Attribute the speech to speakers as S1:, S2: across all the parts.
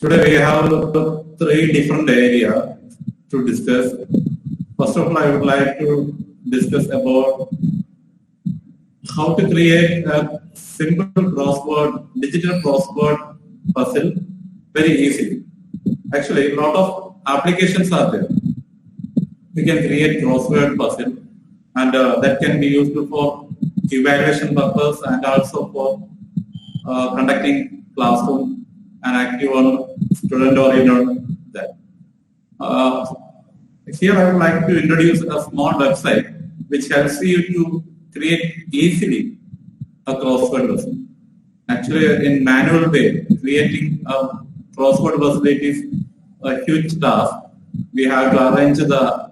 S1: Today we have three different areas to discuss. First of all, I would like to discuss about how to create a simple crossword, digital crossword puzzle very easily. Actually, a lot of applications are there. We can create crossword puzzle, and that can be used for evaluation purpose and also for conducting classroom and active on student oriented that. Here I would like to introduce a small website which helps you to create easily a crossword puzzle. Actually, in manual way, creating a crossword puzzle is a huge task. We have to arrange the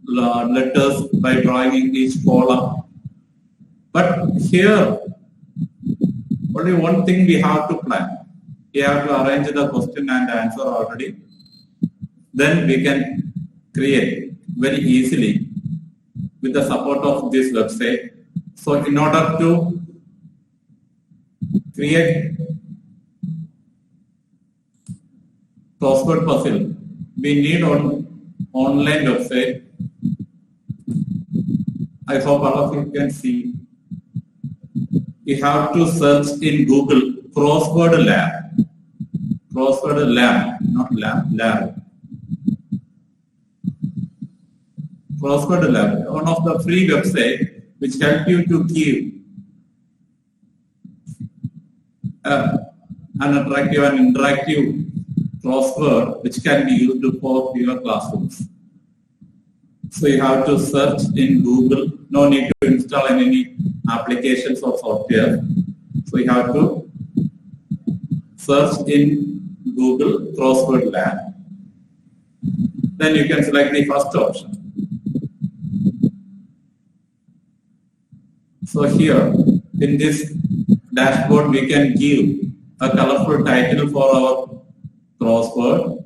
S1: letters by drawing in each column. But here, only one thing we have to plan. We have to arrange the question and answer already. Then we can create very easily with the support of this website. So in order to create crossword puzzle, we need an online website. I hope all of you can see. You have to search in Google Crossword Lab. Crossword Lab, not lab. Crossword Lab, one of the free websites which help you to give an attractive and interactive crossword which can be used for your classrooms. So you have to search in Google. No need to install any applications or software. So you have to search in Google Crossword Lab. Then you can select the first option. So here in this dashboard we can give a colorful title for our crossword.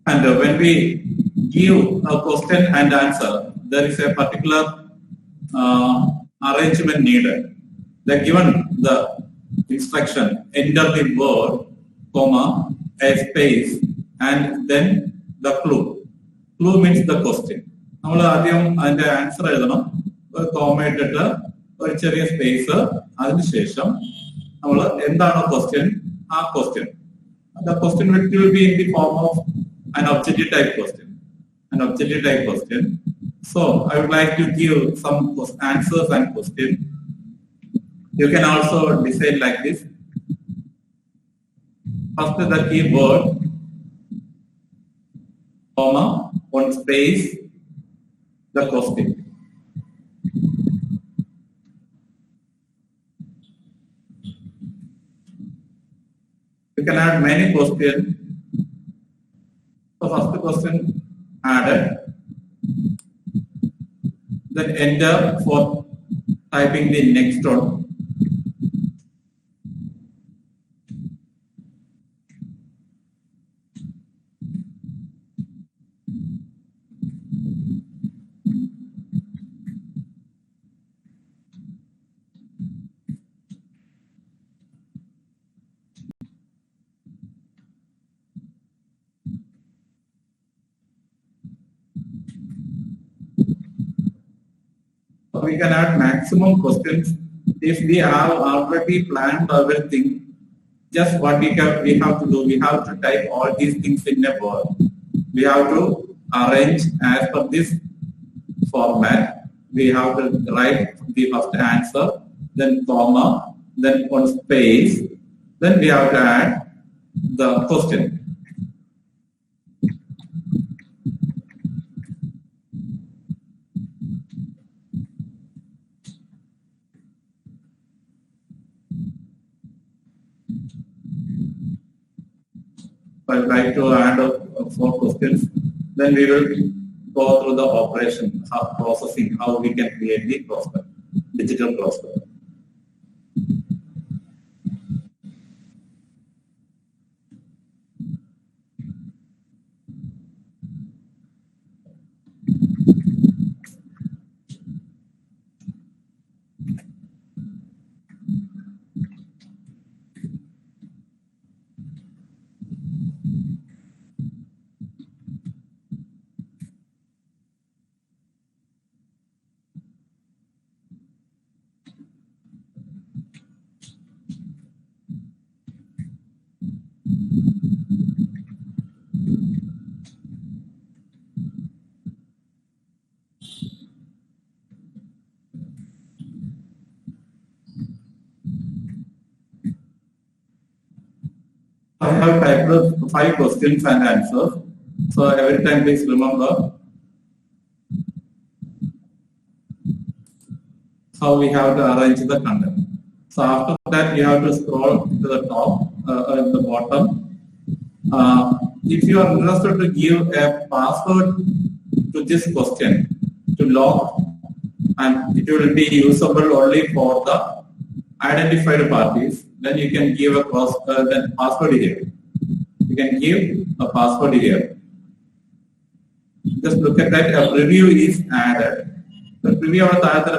S1: And when we give a question and answer, there is a particular arrangement needed. They're given the instruction, enter the word, comma, a space, and then the clue. Clue means the question. We have the answer, comma, a space, question. The question will be in the form of an objective type question. So I would like to give some answers and questions. You can also decide like this. First the keyword, comma, one space, the question. You can add many questions. So first question added. Then enter for typing the next one. We can add maximum questions if we have already planned everything. Just what we have to do, we have to type all these things in a word. We have to arrange as per this format. We have to write the first answer, then comma, then one space, then we have to add the question. I would like to add 4 questions. Then we will go through the operation, processing, how we can create the crossword, digital crossword. I have typed 5 questions and answers. So every time please remember how we have to arrange the content. So after that, you have to scroll to the top, at the bottom. If you are interested to give a password to this question to log, and it will be usable only for the identified parties, then you can give a password here. You can give a password here. Just look at that. A preview is added. The preview of the answer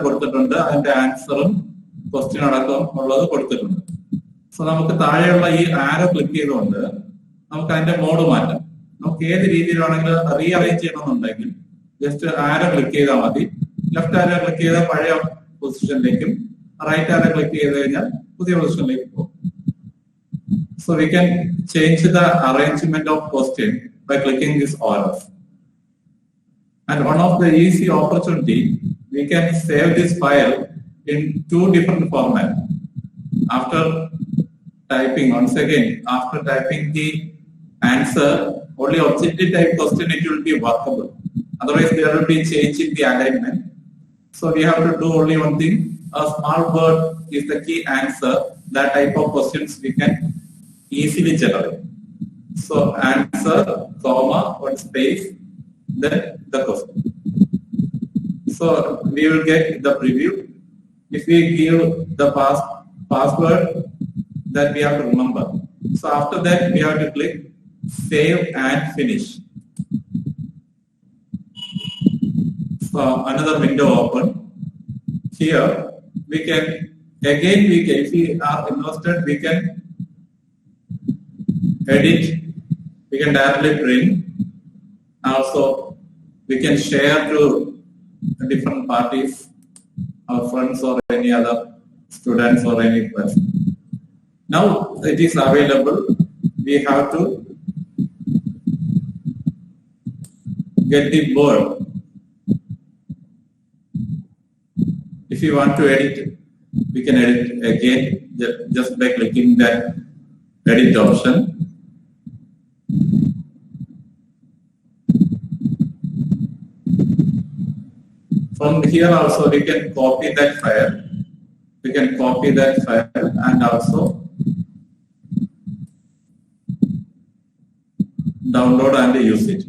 S1: question കൊടുത്തിട്ടുണ്ട്. So നമുക്ക് താഴെയുള്ള ഈ arrow click ചെയ്തുകൊണ്ട് നമുക്ക് അതിന്റെ mode മാറ്റാം. നമുക്ക് ഏത് രീതിയിലാണെങ്കിൽ റീഅറേഞ്ച് ചെയ്യണമെന്നുണ്ടെങ്കിൽ ജസ്റ്റ് ആരോ ക്ലിക്ക് ചെയ്താൽ മതി. ലെഫ്റ്റ് ആരോ ക്ലിക്ക് ചെയ്താൽ പഴയ പൊസിഷനിലേക്കും, റൈറ്റ് ആരോ ക്ലിക്ക് ചെയ്ത് കഴിഞ്ഞാൽ പുതിയ പൊസിഷനിലേക്ക് പോകും. So we can change the arrangement of question by clicking this arrow. And one of the easy opportunity, we can save this file in 2 different formats. After typing, once again, after typing the answer, only objective type question, it will be workable. Otherwise, there will be change in the alignment. So we have to do only one thing. A small word is the key answer. That type of questions we can easily generate. So answer, comma, one space, then the question. So we will get the preview. If we give the password, that we have to remember. So after that, we have to click save and finish. So another window open. Here we can again if we are interested, we can edit. We can directly print. Also, we can share to different parties, our friends or any other students or any person. Now it is available. We have to get the word. If you want to edit, we can edit again just by clicking that edit option. From here also we can copy that file. We can copy that file and also download and use it.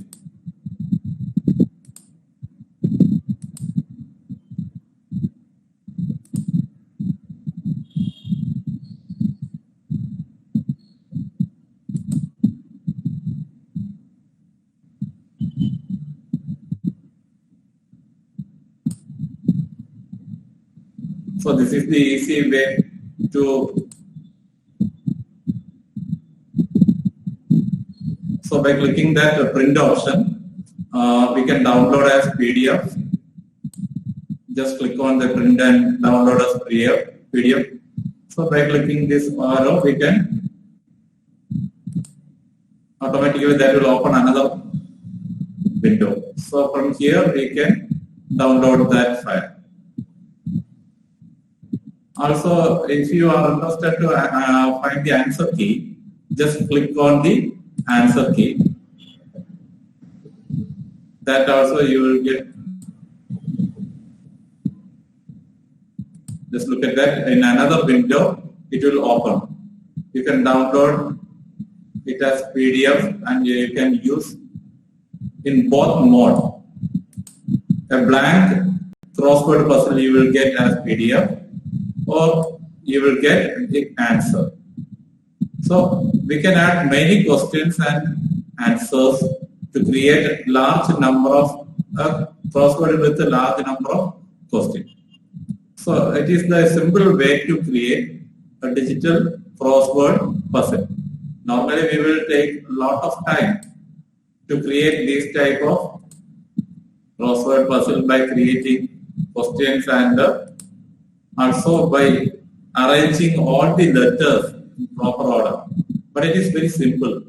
S1: So this is the easy way to by clicking that print option, we can download as PDF. Just click on the print and download as PDF. So by clicking this arrow, we can automatically that will open another window. So from here we can download that file. Also, if you are interested to find the answer key, just click on the answer key. That also you will get. Just look at that. In another window, it will open. You can download it as PDF and you can use in both mode. A blank crossword puzzle you will get as PDF, or you will get the answer. So we can add many questions and answers to create a large number of crossword with a large number of questions. So it is the simple way to create a digital crossword puzzle. Normally we will take a lot of time to create this type of crossword puzzle by creating questions and also by arranging all the letters in proper order. But it is very simple.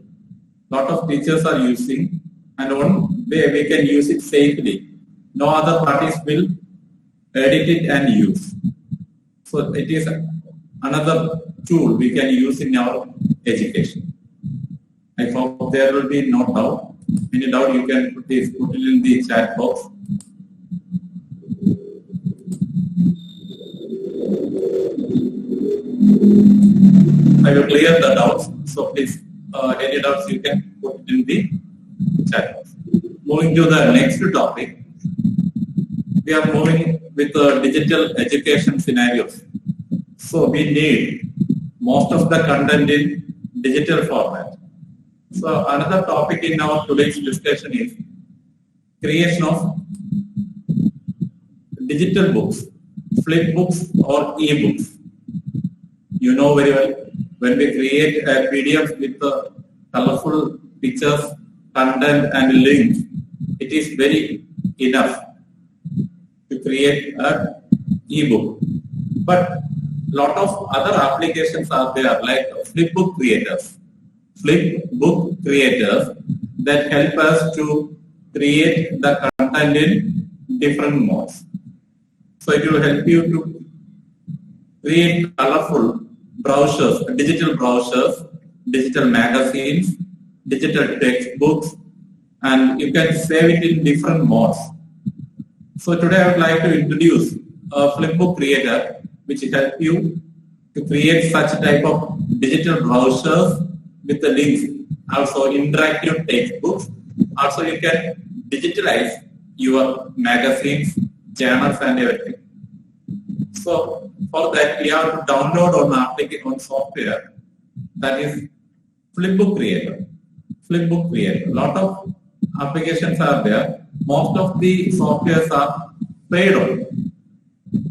S1: Lot of teachers are using, and one way we can use it safely. No other parties will edit it and use. So it is another tool we can use in our education. I hope there will be no doubt. Any doubt you can put it in the chat box. I will clear the doubts. So please, any doubts you can put in the chat box. Moving to the next topic, we are moving with digital education scenarios. So we need most of the content in digital format. So another topic in our today's discussion is creation of digital books, flip books or e-books. You know very well, when we create a PDF with colorful pictures, content and links, it is very enough to create an e-book. But lot of other applications are there, like flipbook creators that help us to create the content in different modes. So it will help you to create colorful browsers, digital magazines, digital textbooks, and you can save it in different modes. So today I would like to introduce a flipbook creator which help you to create such type of digital browsers with the links, also interactive textbooks. Also you can digitalize your magazines, journals and everything. So for that we have to download on software that is Flipbook Creator. A lot of applications are there. Most of the softwares are paid on.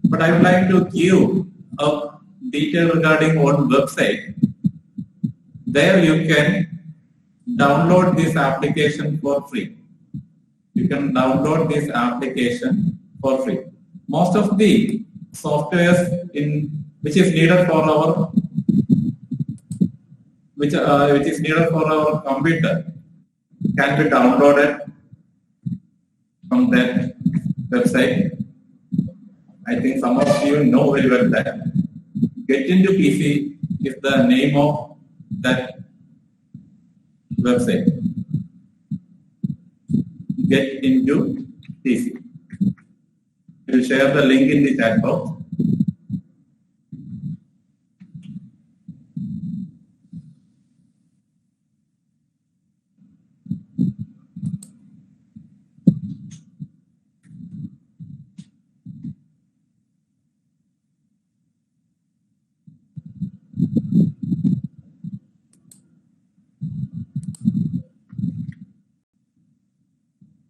S1: But I would like to give a detail regarding one website. There you can download this application for free. Most of the softwares which is needed for our computer can be downloaded from that website. I think some of you know very well that Get Into PC is the name of that website. Get Into PC. I will share the link in the chat box.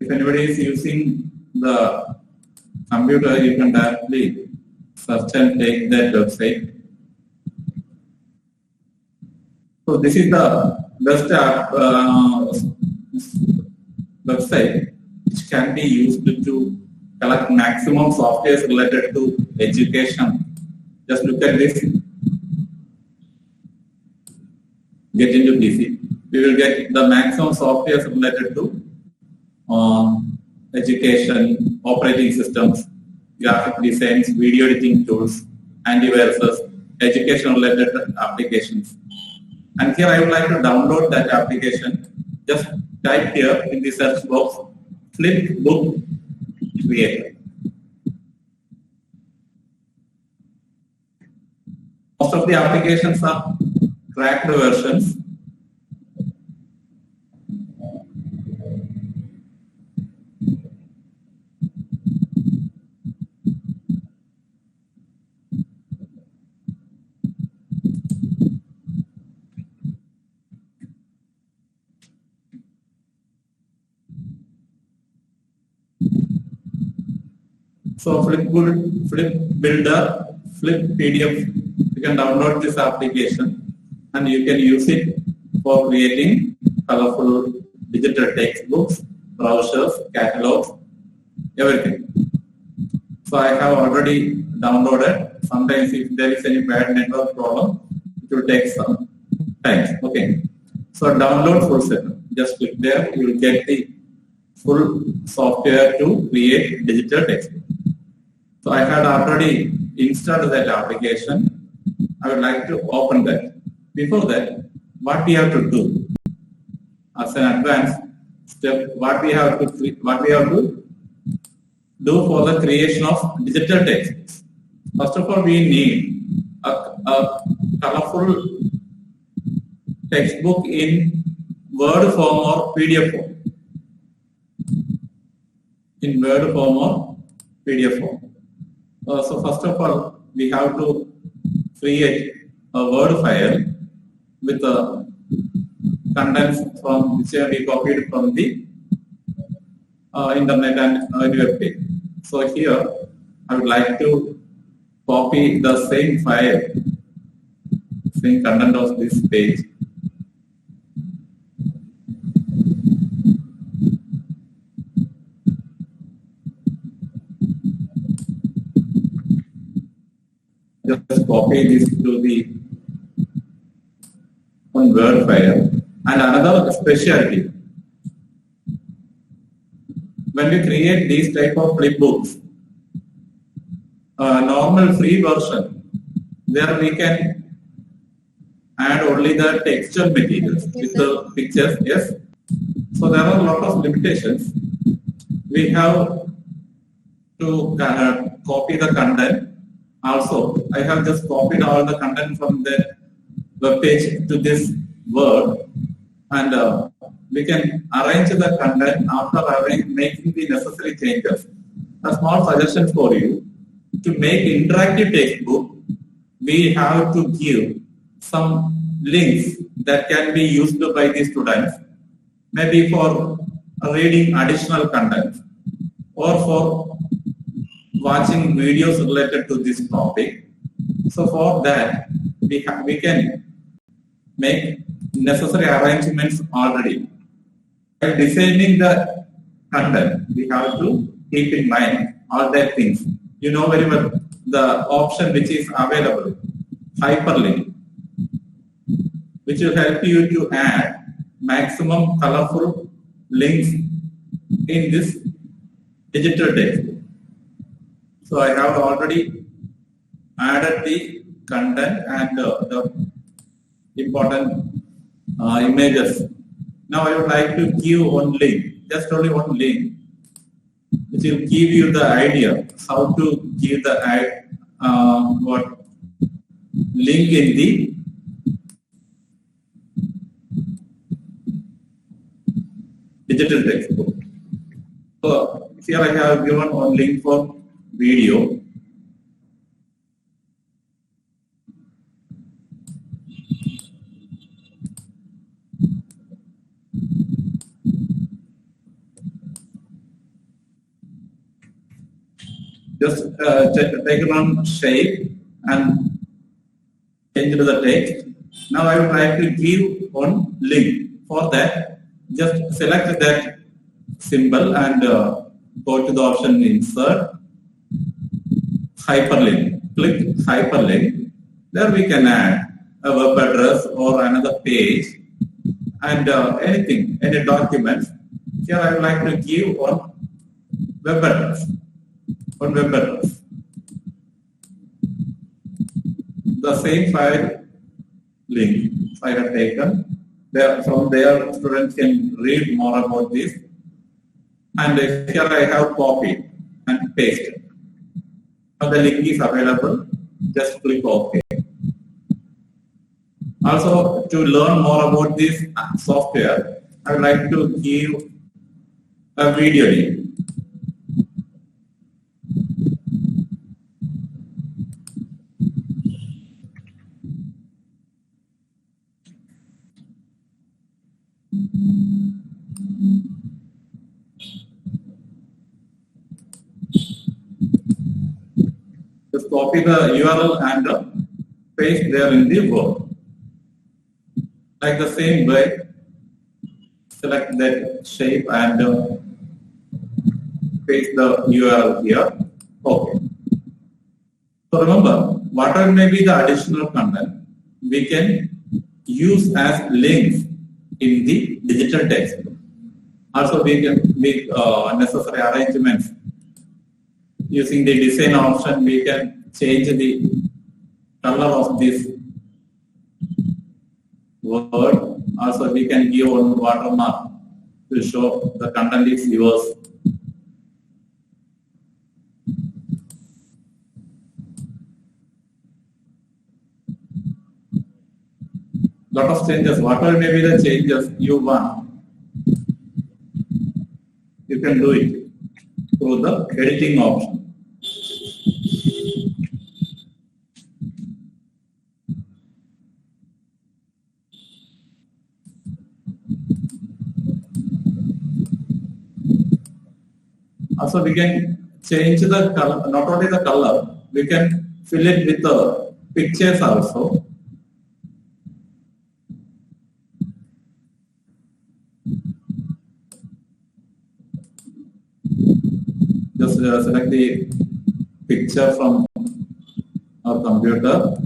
S1: If anybody is using the computer, you can directly search and take that website. So this is the best website which can be used to collect maximum software related to education. Just look at this. Get Into PC. We will get the maximum software related to education, operating systems, graphic designs, video editing tools, antiviruses, education-related applications. And here I would like to download that application. Just type here in the search box, Flipbook Creator. Most of the applications are cracked versions. So Flip Builder, Flip PDF, you can download this application and you can use it for creating colorful digital textbooks, browsers, catalogs, everything. So I have already downloaded. Sometimes if there is any bad network problem, it will take some time. Okay. So download full set. Just click there, you will get the full software to create digital textbook. So I had already installed that application. I would like to open that. Before that, what we have to do? as an advanced step, what we have to do for the creation of digital textbooks. First of all, we need a colorful textbook in Word form or PDF form. In Word form or PDF form. So first of all, we have to create a Word file with the contents from which we copied from the internet and web page. So here, I would like to copy the same file, same content of this page. Just copy this to the Word file. And another specialty, when we create these type of flipbooks, normal free version, there we can add only the textual materials with the pictures. Yes. So there are a lot of limitations. We have to copy the content. Also, I have just copied all the content from the web page to this Word, and we can arrange the content after making the necessary changes. A small suggestion for you: to make interactive textbook, we have to give some links that can be used by the students, maybe for reading additional content or for watching videos related to this topic. So for that, we can make necessary arrangements already. While designing the content, we have to keep in mind all that things. You know very well the option which is available, hyperlink, which will help you to add maximum colorful links in this digital textbook. So I have already added the content and the important images. Now I would like to give one link, just only one link, which will give you the idea how to give the link in the digital textbook. So here I have given one link for video. Just take it on shape and change to the text. Now I would like to give one link. For that, just select that symbol and go to the option insert, hyperlink. Click hyperlink. There we can add a web address or another page and anything, any documents. Here I would like to give one web address. The same file link I have taken. From there, students can read more about this. And here I have copied and pasted. Now the link is available. Just click OK. Also, to learn more about this software, I would like to give a video link. Just copy the URL and paste there in the Word. Like the same way, select that shape and paste the URL here. Okay. So remember, whatever may be the additional content, we can use as links in the digital textbook. Also, we can make necessary arrangements. Using the design option, we can change the color of this word Also, we can give one watermark to show the content is yours. Lot of changes, whatever may be the changes you want, you can do it through the editing option. Also, we can change the color, not only the color, we can fill it with the pictures also. Just select the picture from our computer.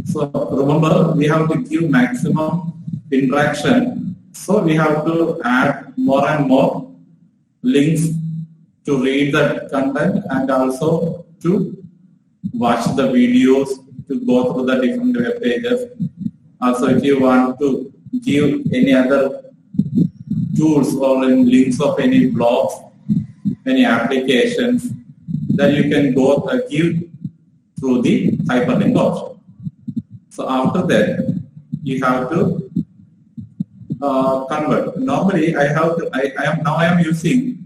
S1: So remember, we have to give maximum interaction. So we have to add more and more links to read the content and also to watch the videos, to go through the different web pages. Also, if you want to give any other tools or links of any blogs, any applications, then you can go give through the hyperlink option. So after that, you have to convert. Normally, I am using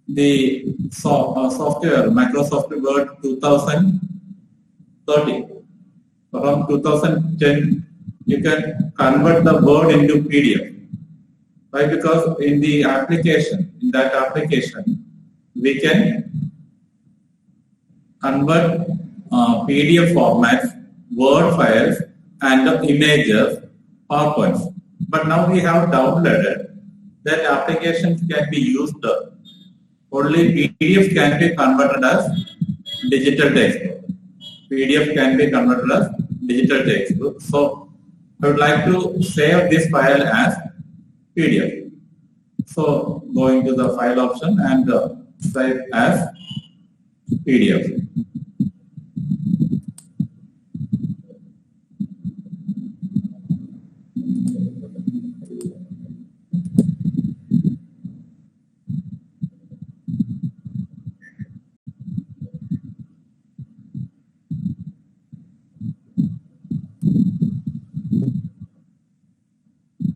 S1: the software Microsoft Word 2030. From 2010, you can convert the Word into PDF. Why? Because in that application, we can convert PDF formats, Word files, and the images, PowerPoints. But now we have downloaded that applications can be used. Only PDF can be converted as digital textbook. PDF can be converted as digital textbook. So I would like to save this file as PDF. So going to the file option and save as PDF.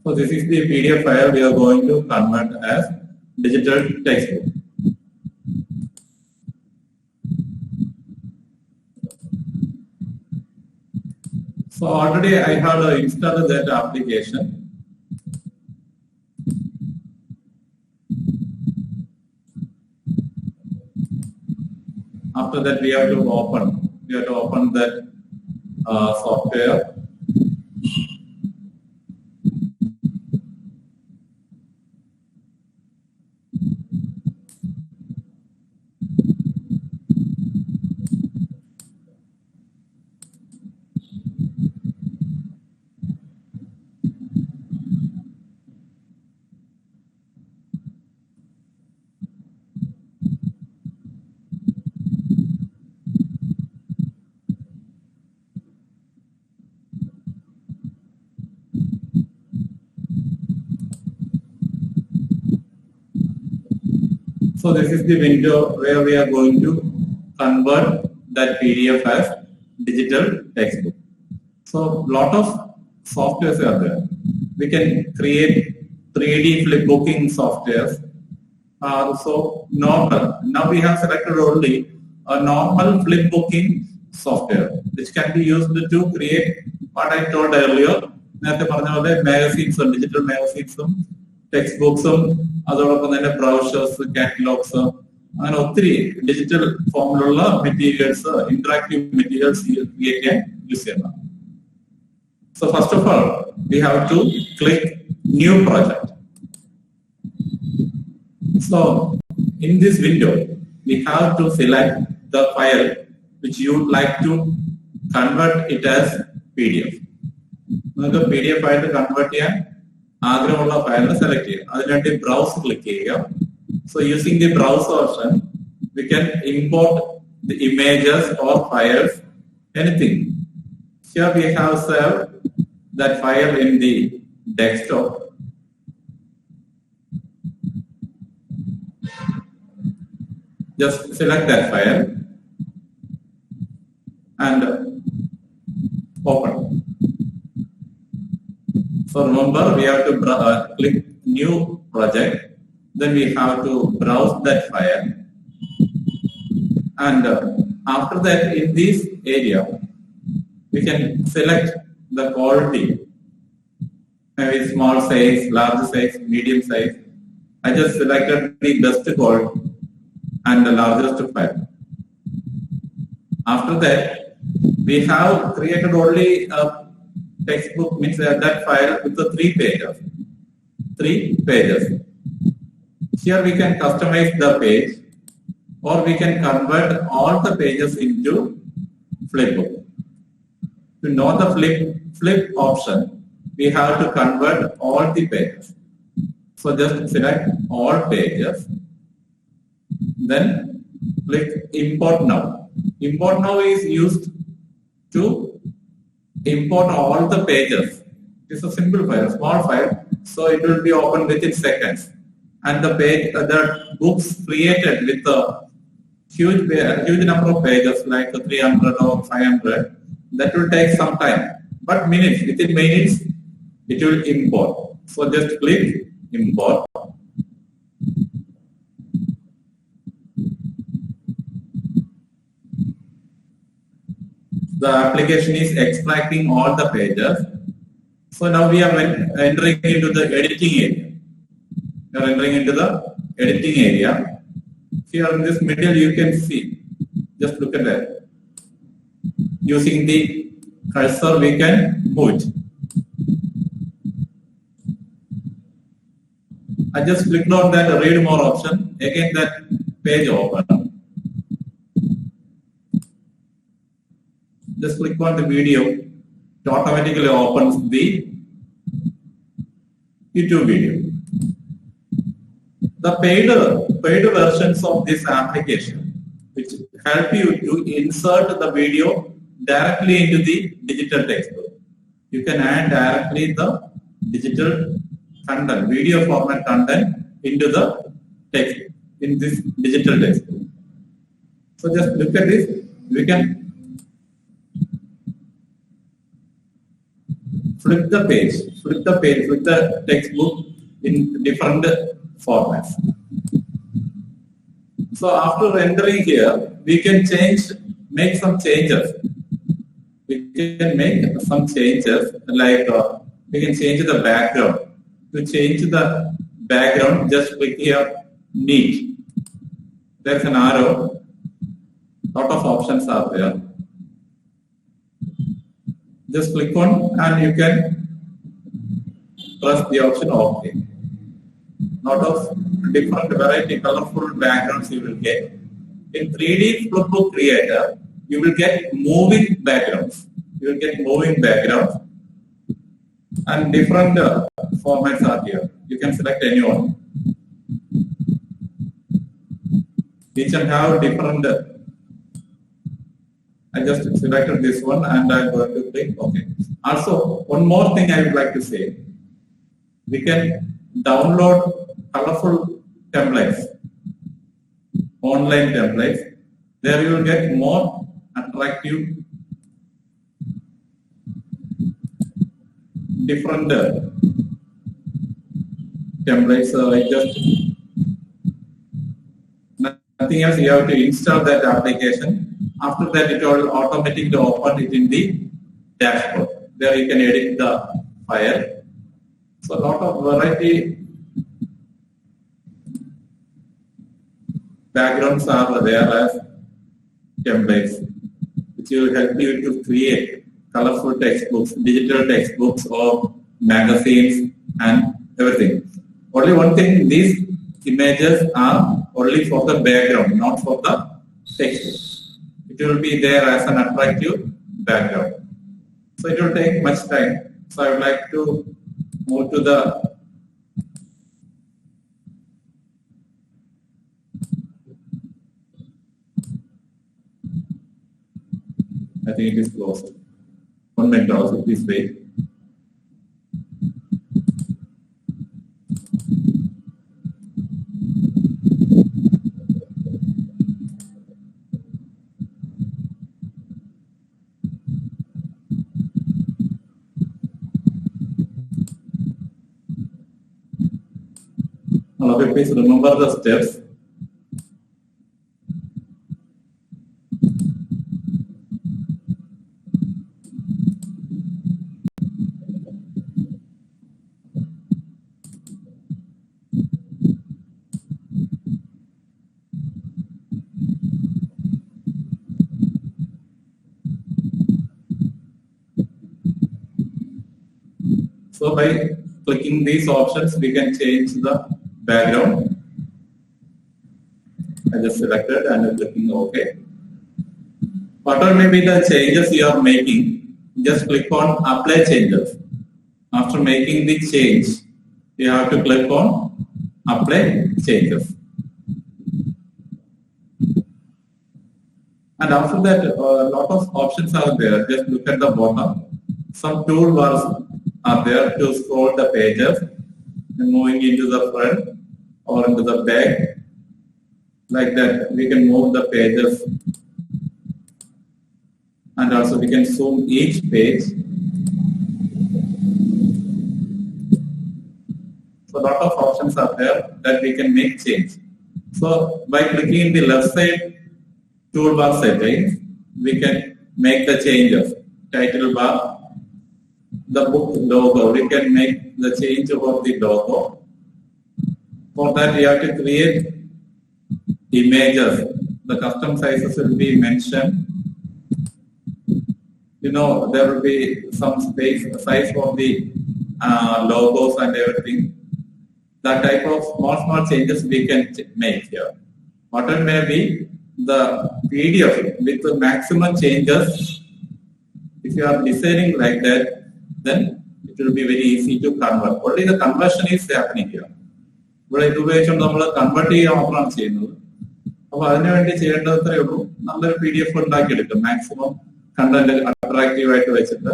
S1: So this is the PDF file we are going to convert as digital textbook. So already I have installed that application. After that, we have to open that software. So this is the window where we are going to convert that PDF as digital textbook. So lot of softwares are there. We can create 3D flipbooking softwares. So normal. Now we have selected only a normal flipbooking software, which can be used to create what I told earlier. Magazines and digital magazines, textbooks, brochures, catalogs, and digital formula materials, interactive materials we can use. So first of all, we have to click New Project. So in this window, we have to select the file which you would like to convert it as PDF. The PDF file to convert here, ആഗ്രഹമുള്ള ഫയലിനെ select ചെയ്യുക. അതിനുവേണ്ടി browse click ചെയ്യുക. So using the browse option, we can import the images or files, anything. Here we have saved that file in the desktop. Just select that file and open. So remember, we have to click new project. Then we have to browse that file. And after that, in this area, we can select the quality. Maybe small size, large size, medium size. I just selected the best quality and the largest file. After that, we have created only a textbook, means that file with the 3 pages. 3 pages. Here we can customize the page, or we can convert all the pages into flipbook. To know the flip option, we have to convert all the pages. So just select all pages, then click import now. Import now is used to import all the pages. It is a simple file, a small file, so it will be opened within seconds. And the page, the books created with a huge number of pages, like 300 or 500, that will take some time. But within minutes, it will import. So just click import. The application is extracting all the pages. So now we are entering into the editing area. We are entering into the editing area. Here in this middle, you can see. Just look at that. Using the cursor, we can move it. I just clicked on that read more option. Again, that page open. Just click on the video. It automatically opens the YouTube video. The paid versions of this application, which help you to insert the video directly into the digital textbook. You can add directly the digital content, video format content into the text, in this digital textbook. So just look at this. We can flip the textbook in different formats. So after entering here, we can make some changes. We can make some changes, like we can change the background. To change the background, just click here, neat. There's an arrow. Lot of options are there. Just click on and you can press the option OK. Lot of different variety, colorful backgrounds you will get. In 3D flipbook creator, you will get moving backgrounds. And different formats are here. You can select any one. Each and have different. I just selected this one and I'm going to click OK. Also, one more thing I would like to say. We can download colorful templates, online templates. There you will get more attractive, different templates. Nothing else. You have to install that application. After that, it will automatically open it in the dashboard. There you can edit the file. So a lot of variety backgrounds are there as templates, which will help you to create colorful textbooks, digital textbooks, or magazines and everything. Only one thing, these images are only for the background, not for the textbook. It will be there as an attractive background. So it will take much time. So I would like to move to the I think it is closed. 1 minute also, please wait. All of you, please remember the steps. So by clicking these options, we can change the background. I just selected and I'm clicking OK. Whatever may be the changes you are making, just click on Apply Changes. After making the change, you have to click on Apply Changes. And after that, a lot of options are there. Just look at the bottom. Some toolbars are there to scroll the pages and moving into the front or into the back. Like that, we can move the pages, and also we can zoom each page. So a lot of options are there that we can make change. So by clicking in the left side toolbar settings, we can make the changes. Title bar, the book logo, we can make the change about the logo. For that, we have to create images. The custom sizes will be mentioned. You know, there will be some size for the logos and everything. That type of small changes we can make here. Whatever may be the PDF with the maximum changes, if you are designing like that, then it will be very easy to convert. Only the conversion is happening here. But it will be convert PDF maximum content attractive digital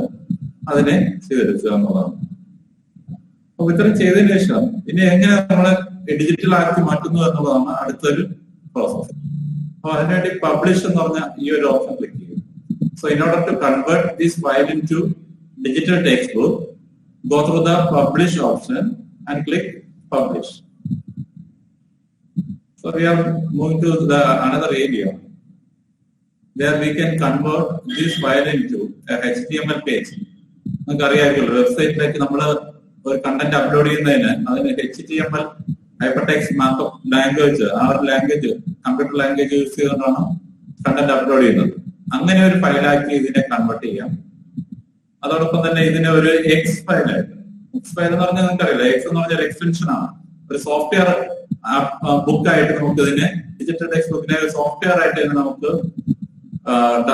S1: process. Publish option click. So in order to convert this file into digital textbook, go through the publish option and click publish. So we are moving to another area where we can convert this file into a HTML page. Website like content upload HTML hypertext markup language, our language, computer language use content upload. അങ്ങനെ ഒരു ഫയലാക്കി ഇതിനെ convert ചെയ്യാം. അതോടൊപ്പം തന്നെ ഇതിനെ ഒരു X ഫയലായിട്ട്, X file എന്ന് പറഞ്ഞാൽ നിങ്ങൾക്കറിയില്ല, എക്സ് എന്ന് പറഞ്ഞാൽ എക്സ്റ്റൻഷൻ ആണ്. ഒരു സോഫ്റ്റ്വെയർ ബുക്ക് ആയിട്ട് നമുക്ക് ഇതിനെ ഡിജിറ്റൽ ടെക്സ്റ്റ് ബുക്കിനെ ഒരു സോഫ്റ്റ്വെയർ ആയിട്ട് നമുക്ക്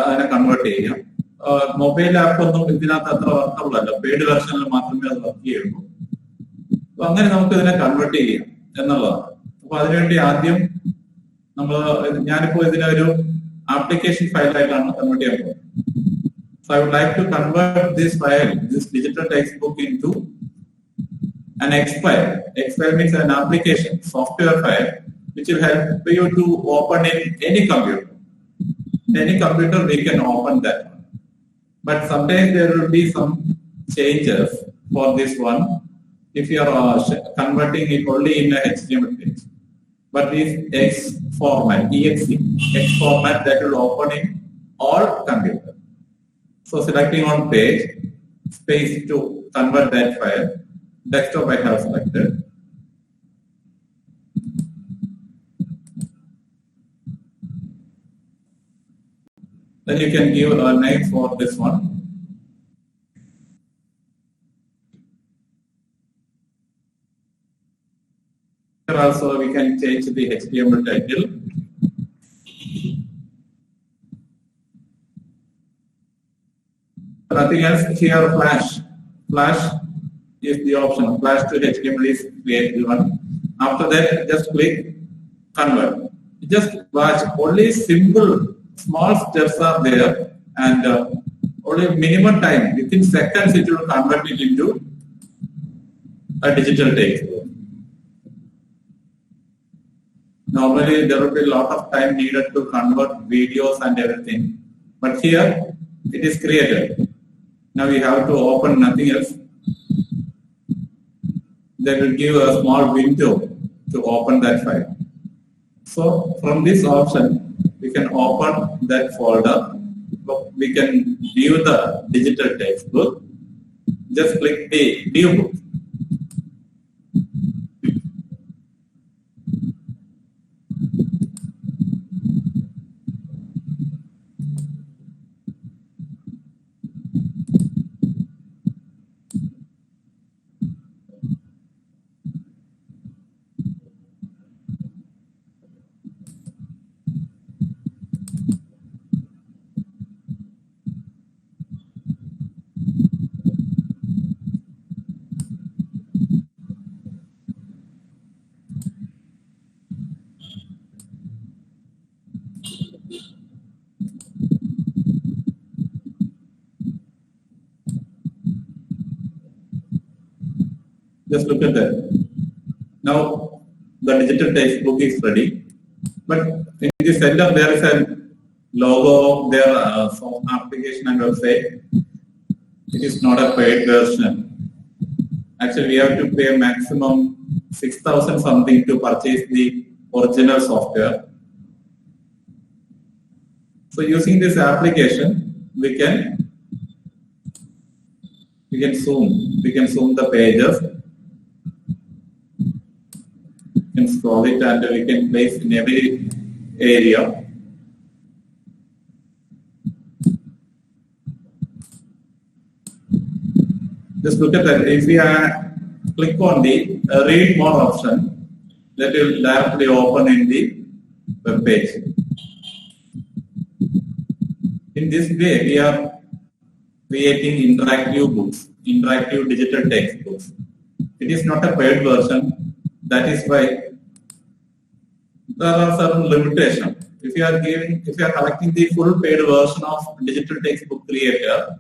S1: അതിനെ കൺവേർട്ട് ചെയ്യാം. മൊബൈൽ ആപ്പ് ഒന്നും ഇതിനകത്ത് അത്ര വർക്കബിൾ അല്ല, പെയ്ഡ് വെർഷനിൽ മാത്രമേ അത് വർക്ക് ചെയ്യുള്ളൂ. അപ്പൊ അങ്ങനെ നമുക്ക് ഇതിനെ കൺവേർട്ട് ചെയ്യാം എന്നുള്ളതാണ്. അപ്പൊ അതിനുവേണ്ടി ആദ്യം ഞാനിപ്പോ ഇതിനെ ഒരു application file convert. So I would like to convert this file, this digital textbook, into an X file. X file means an application, software file, which will help you to open in any computer. In any computer, we can open that one. But sometimes there will be some changes for this one if you are converting it only in a HTML page. But this X format, exe, X format that will open in all computers. So selecting on page, space to convert that file. Desktop I have selected. Then you can give a name for this one. Also, we can change the HTML title. Nothing else here. Flash is the option. Flash to HTML is created one. After that, just click convert. Just watch. Only simple small steps are there, and only minimum time, within seconds, it will convert it into a digital textbook. Normally, there will be a lot of time needed to convert videos and everything, but here it is created. Now we have to open nothing else. They will give a small window to open that file. So from this option, we can open that folder. We can view the digital textbook. Just click the view book. Just look at that. Now the digital textbook is ready, but in the center there is a logo of their application and website. It is not a paid version. Actually, we have to pay maximum 6,000 something to purchase the original software. So using this application, we can zoom. We can zoom the pages. We can scroll it and we can place in every area. Just look at that. If we click on the read more option, that will directly open in the web page. In this way, we are creating interactive books, interactive digital textbooks. It is not a paid version. That is why there are certain limitations. If you are collecting the full paid version of digital textbook creator,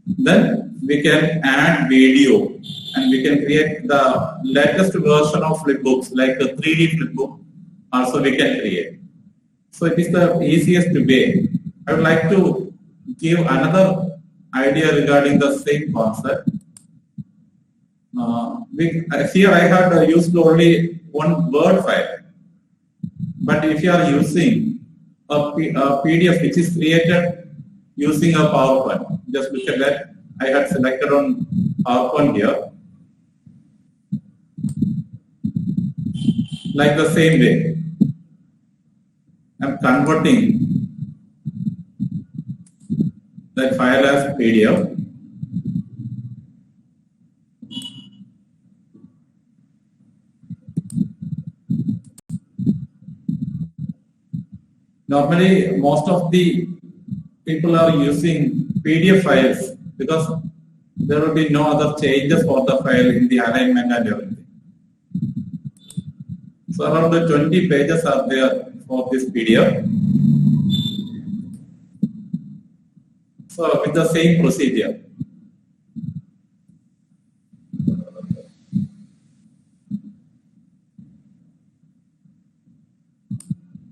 S1: then we can add video and we can create the latest version of flipbooks like the 3D flipbook. Also, we can create. So it is the easiest way. I would like to give another idea regarding the same concept. Here I had used only one Word file, but if you are using a PDF which is created using a PowerPoint, just look at that. I had selected on PowerPoint here. Like the same way, I'm converting that file as PDF. Normally, most of the people are using PDF files because there will be no other changes for the file in the alignment and everything. So around 20 pages are there for this PDF. So with the same procedure.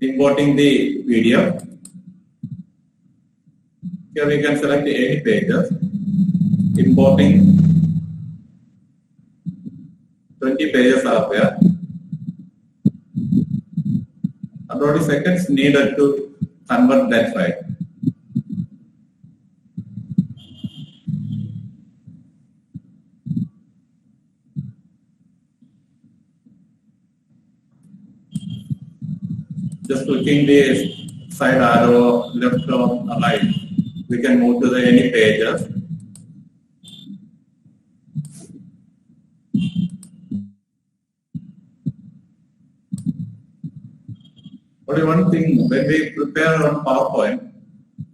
S1: Importing the PDF. Here we can select any pages. Importing 20 pages are there. And 20 seconds needed to convert that file. Just clicking the side arrow left or right, we can move to the any pages. Only one thing, when we prepare on PowerPoint,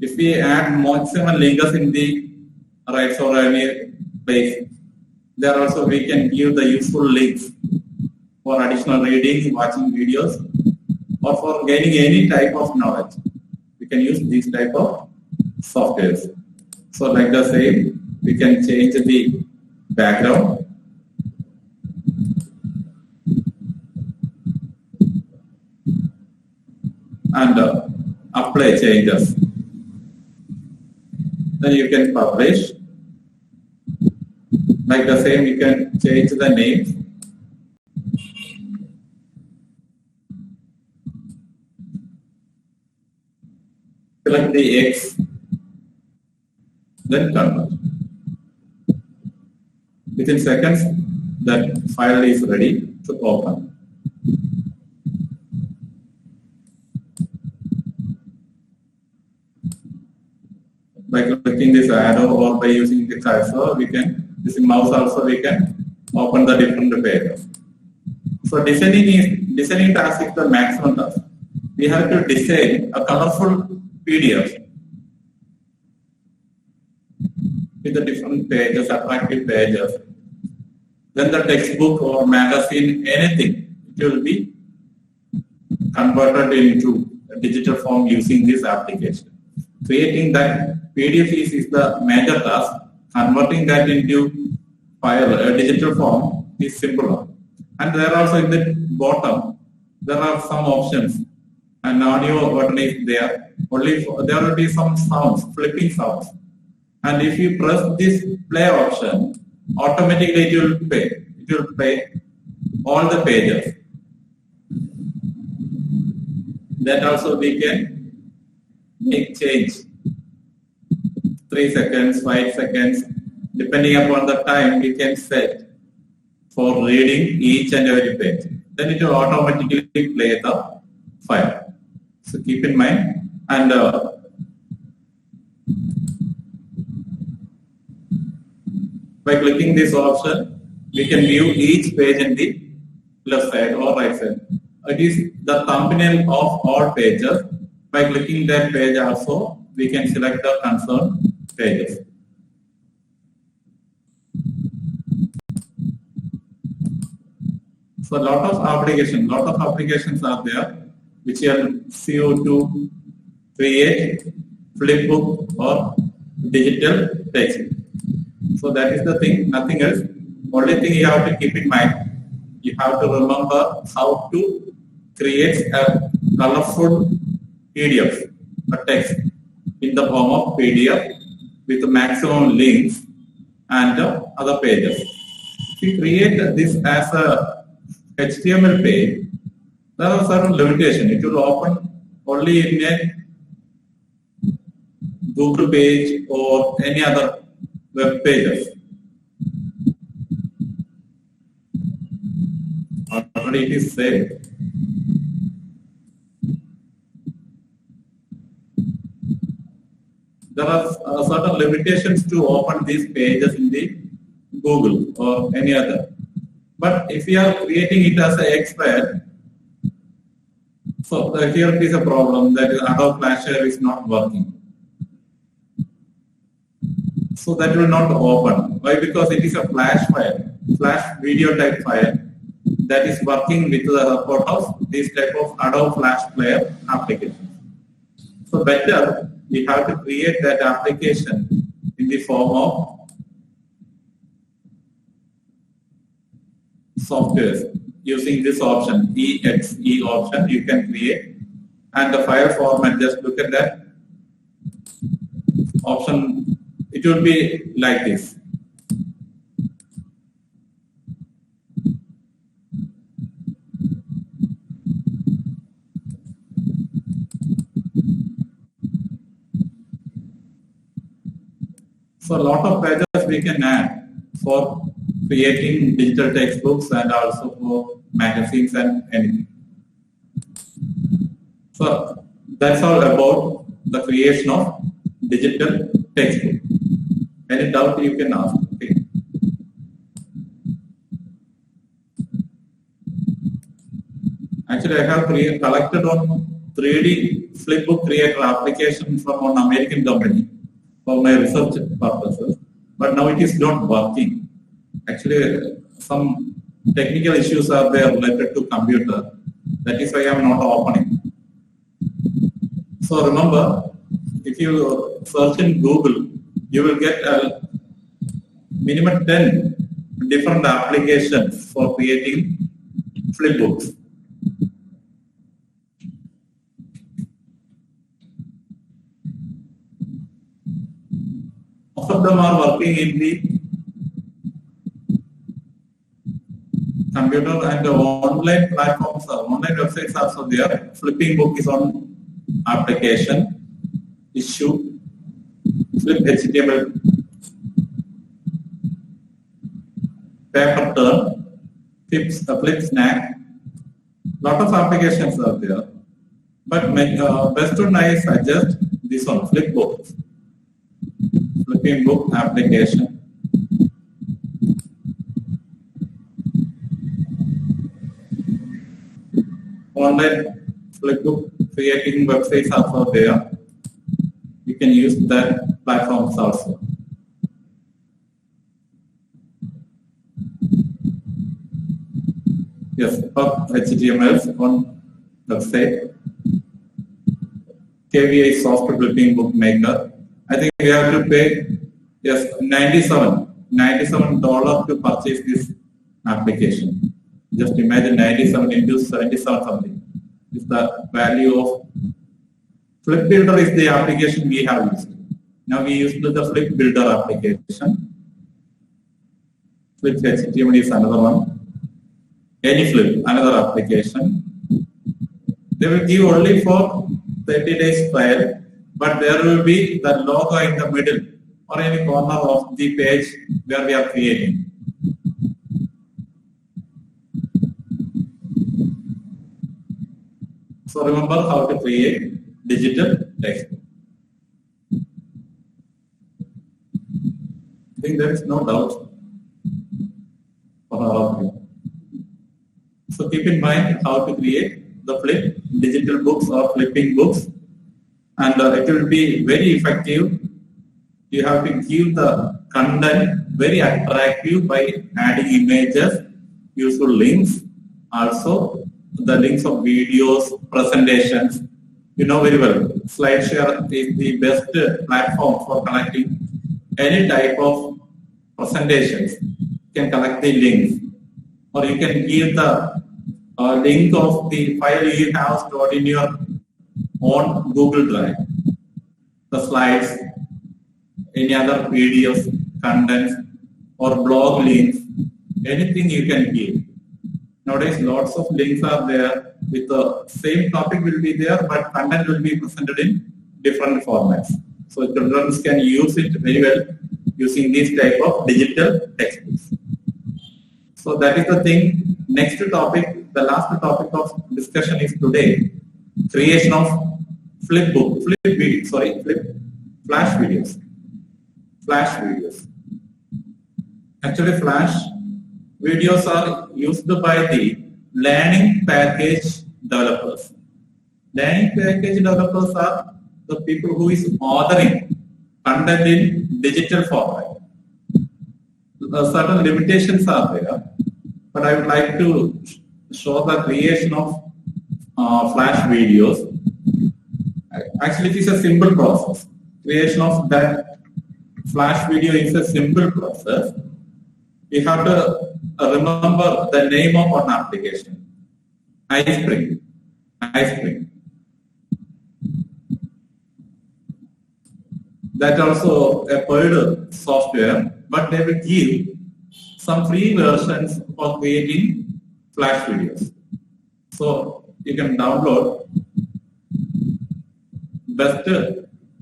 S1: if we add maximum links in the right or any place, there also we can give the useful links for additional reading, watching videos, or for gaining any type of knowledge. We can use this type of softwares. So like the same, we can change the background. And apply changes. Then you can publish. Like the same, you can change the name. Select the X, then convert. Within seconds, that file is ready to open. By clicking this arrow or by using the cursor, we can, using mouse also, we can open the different pages. So designing task is the maximum task. We have to design a colorful PDF with the different pages, attractive pages. Then the textbook or magazine, anything, it will be converted into a digital form using this application. Creating that PDF is the major task. Converting that into file, a digital form, is simpler. And there also in the bottom, there are some options. An audio button is there. There will be some sounds, flipping sounds. And if you press this play option, automatically it will play. It will play all the pages. That also we can make change. 3 seconds, 5 seconds, depending upon the time we can set for reading each and every page. Then it will automatically play the file. So keep in mind. And by clicking this option, we can view each page in the left side or right side. It is the thumbnail of all pages. By clicking that page also, we can select the concerned pages. So lot of applications are there which help you to create flipbook or digital text. So that is the thing, nothing else. Only thing you have to keep in mind, you have to remember how to create a colorful PDF, a text in the form of PDF with the maximum links and other pages. If you create this as a HTML page, there are certain limitations. It will open only in a Google page or any other web pages. Already it is saved. There are certain limitations to open these pages in the Google or any other. But if you are creating it as an expert, so here is a problem that Adobe Flash is not working. So that will not open. Why? Because it is a Flash file, Flash video type file that is working with the support of this type of Adobe Flash Player application. So better we have to create that application in the form of software using this option, EXE option, you can create. And the file format, just look at that option, it will be like this. So a lot of pages we can add for creating digital textbooks and also for magazines and anything. So that's all about the creation of digital textbook. Any doubt you can ask. Okay. Actually, I have collected on 3D flipbook creator application from an American company for my research purposes, but now it is not working. Actually, some technical issues are there related to computer. That is why I am not opening. So remember, if you search in Google, you will get a minimum 10 different applications for creating flipbooks. Most of them are working in the computer and the online platforms, online websites are also there. Flipping book is on application, issue, flip HTML, paper turn, flip snack. Lot of applications are there, but best one I suggest this one, Flipbook. Flipping book application. Online Flipbook creating websites also there. You can use that platforms also. Yes, HTML on website. KVI software flipping book maker. I think we have to pay $97 to purchase this application. Just imagine 97 into 77 something is the value of Flip Builder is the application we have used. Now we use the Flip Builder application. Flip HTML is another one. AnyFlip, another application. They will give only for 30 days trial, but there will be the logo in the middle or any corner of the page where we are creating. So remember how to create digital text. I think there is no doubt for all of you. So keep in mind how to create the flip digital books or flipping books, and it will be very effective. You have to give the content very attractive by adding images, useful links, also the links of videos, presentations. You know very well, SlideShare is the best platform for collecting any type of presentations. You can collect the links, or you can give the link of the file you have stored in your own Google Drive, the slides, any other videos, contents, or blog links, anything you can give. Nowadays, lots of links are there with the same topic will be there, but content will be presented in different formats. So children can use it very well using this type of digital textbooks. So that is the thing. Next topic, the last topic of discussion is today, creation of flash videos. Actually, flash videos are used by the learning package developers. Learning package developers are the people who is authoring content in digital format. Certain limitations are there, but I would like to show the creation of flash videos. Actually, it is a simple process. Creation of that flash video is a simple process. We have to remember the name of an application. iSpring. That also a paid software, but they will give some free versions for creating flash videos. So you can download best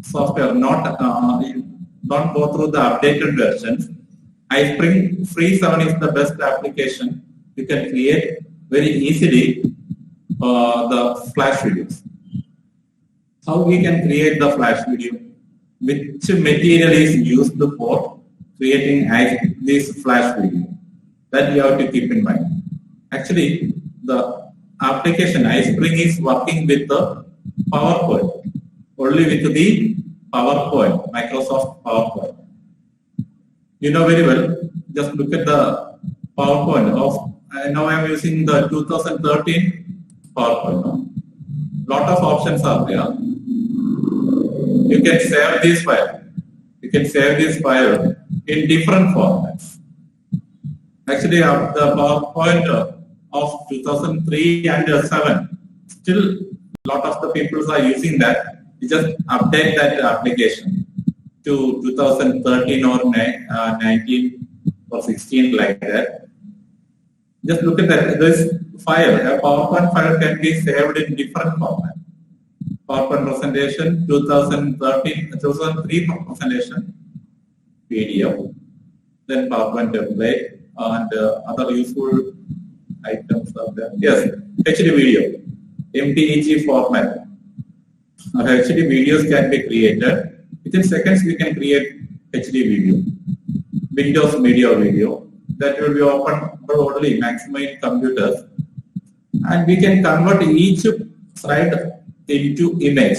S1: software, don't go through the updated versions. iSpring Free 7 is the best application. You can create very easily the flash videos. How we can create the flash video? Which material is used for creating this flash video? That you have to keep in mind. Actually, the application iSpring is working with the PowerPoint, only with the PowerPoint, Microsoft PowerPoint. You know very well, just look at the PowerPoint of, now I am using the 2013 PowerPoint. Lot of options are there. you can save this file. You can save this file in different formats. Actually, the PowerPoint of 2003 and 7, still a lot of the people are using that. You just update that application to 2013 or 19 or 16 like that. Just look at that. This file, a PowerPoint file can be saved in different formats. PowerPoint presentation, 2003 presentation, PDF, then PowerPoint template, and other useful items are there. Yes, HD video, MTEG format. HD videos can be created. Within seconds, we can create HD video. Windows Media Video that will be open only maximum in computers, and we can convert each slide into image,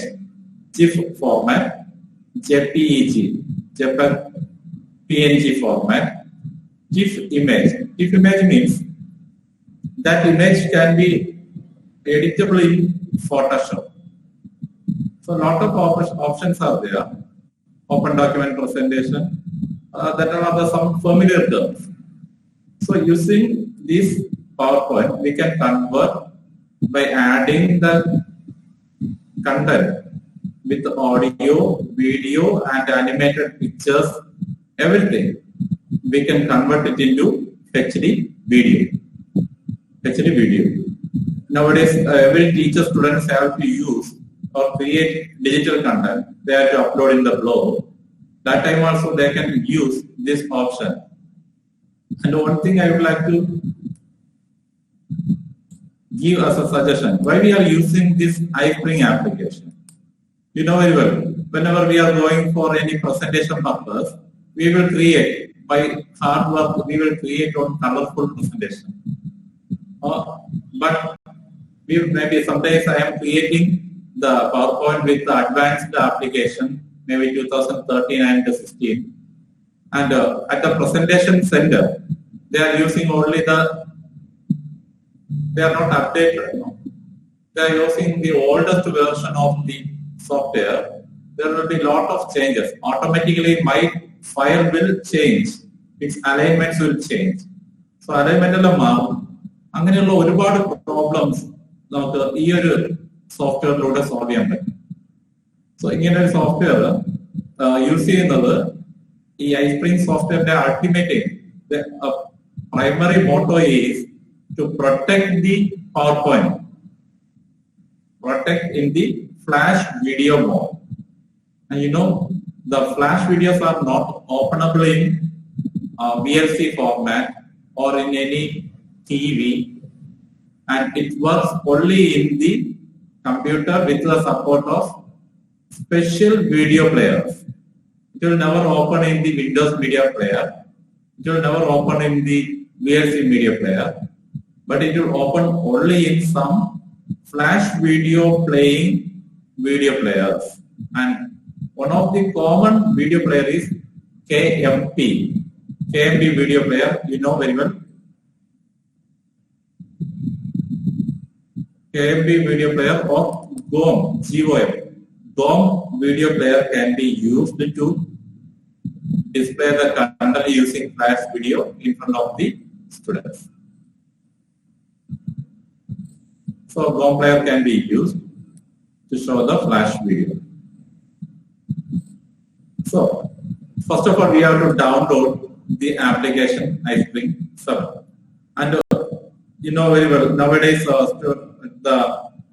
S1: GIF format, JPEG, JPEG, PNG format, GIF image. GIF image means that image can be editable in Photoshop. So a lot of options are there. Open document presentation, that are some familiar terms. So using this PowerPoint, we can convert by adding the content with audio, video, and animated pictures, everything. We can convert it into HD video. HD video. Nowadays, every teacher students have to use or create digital content. They have to upload in the blog. That time also they can use this option. And one thing I would like to give as a suggestion, why we are using this iSpring application. You know very well, whenever we are going for any presentation purpose, we will create, by hard work, we will create on colorful presentation. But maybe sometimes I am creating the PowerPoint with the advanced application, maybe 2013 and 16. And at the presentation center, they are using only they are not updated. No? They are using the oldest version of the software. There will be a lot of changes. Automatically, my file will change. Its alignments will change. So, alignment അങ്ങനെയുള്ള ഒരുപാട് problems നമുക്ക് ഈ ഒരു സോഫ്റ്റ്വെയറിലൂടെ solve ചെയ്യാൻ പറ്റും. So ഇങ്ങനെ ഒരു software use ചെയ്യുന്നത് ഈ iSpring സോഫ്റ്റ്വെയറിന്റെ ultimate primary motto is to protect the PowerPoint, protect in the flash video mode. And you know, the flash videos are not openable in VLC format or in any TV, and it works only in the computer with the support of special video players. It will never open in the Windows Media Player. It will never open in the VLC Media Player, but it will open only in some flash video playing video players. And one of the common video player is KMP. KMP video player, you know very well. KMP video player or GOM, GOM. GOM video player can be used to display the content using flash video in front of the students. So GOM player can be used to show the flash video. So first of all, we have to download the application iSpring 7. And you know very well, nowadays the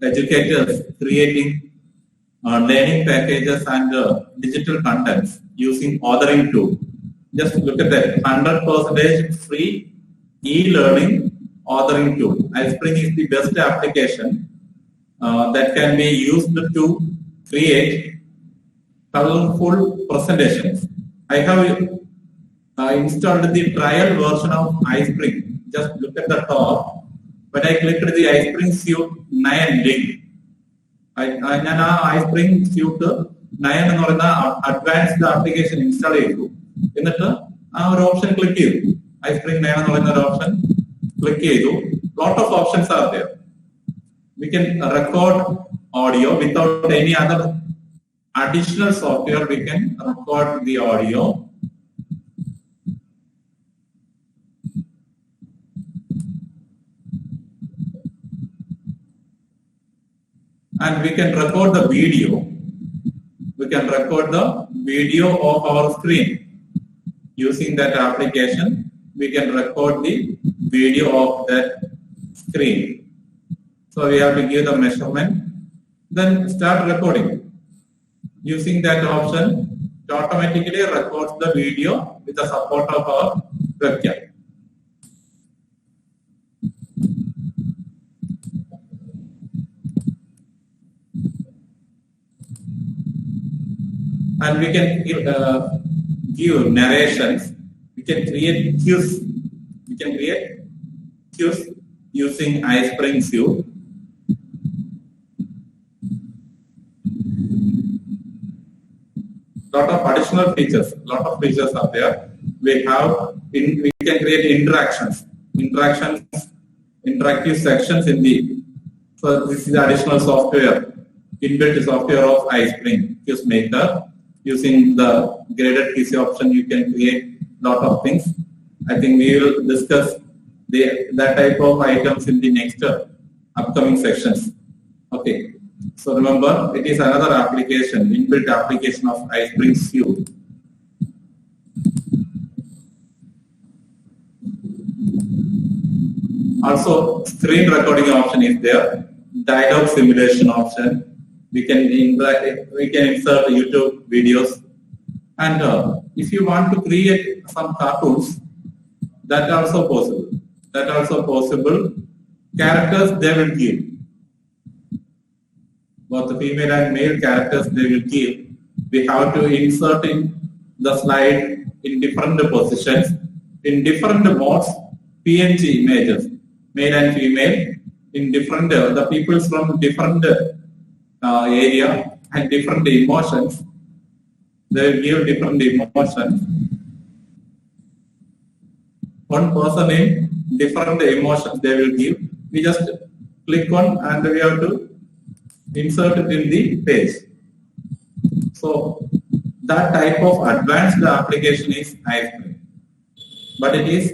S1: educators creating learning packages and digital contents using authoring tool. Just look at that, 100% free e-learning authoring tool. iSpring is the best application that can be used to create colorful presentations. I have installed the trial version of iSpring. Just look at the top. When I clicked the iSpring Suite 9 link, ഞാൻ ആ iSpring Suite 9 എന്ന് പറയുന്ന advanced application install ചെയ്തു. എന്നിട്ട് ആ ഒരു option click ചെയ്തു. iSpring 9 എന്ന് പറയുന്ന ഒരു ഓപ്ഷൻ ക്ലിക്ക് ചെയ്തു. Lot of options are there. We can record audio without any other additional software, we can record the audio. And we can record the video. We can record the video of our screen. Using that application, we can record the video of that screen. So we have to give the measurement, then start recording. Using that option, it automatically records the video with the support of our webcam. And we can give narrations. We can create cues. We can create cues using iSpring Suite. Lot of additional features. Lot of features are there. We can create interactive sections in the. So this is the additional software, inbuilt software of iSpring QuizMaker. Using the graded QC option, you can create lot of things. I think we will discuss that type of items in the next upcoming sections. Okay. So remember, it is another application, inbuilt application of iSpring Suite. Also, screen recording option is there. Dialogue simulation option. We can insert YouTube videos, and if you want to create some cartoons, that also possible. Characters they will give, both the female and male characters they will give. We have to insert in the slide in different positions, in different modes, PNG images, male and female, in different the people from different area and different emotions. They will give different emotions. One person in different emotions they will give. We just click on and we have to insert it in the page. So that type of advanced application is iSpring, but it is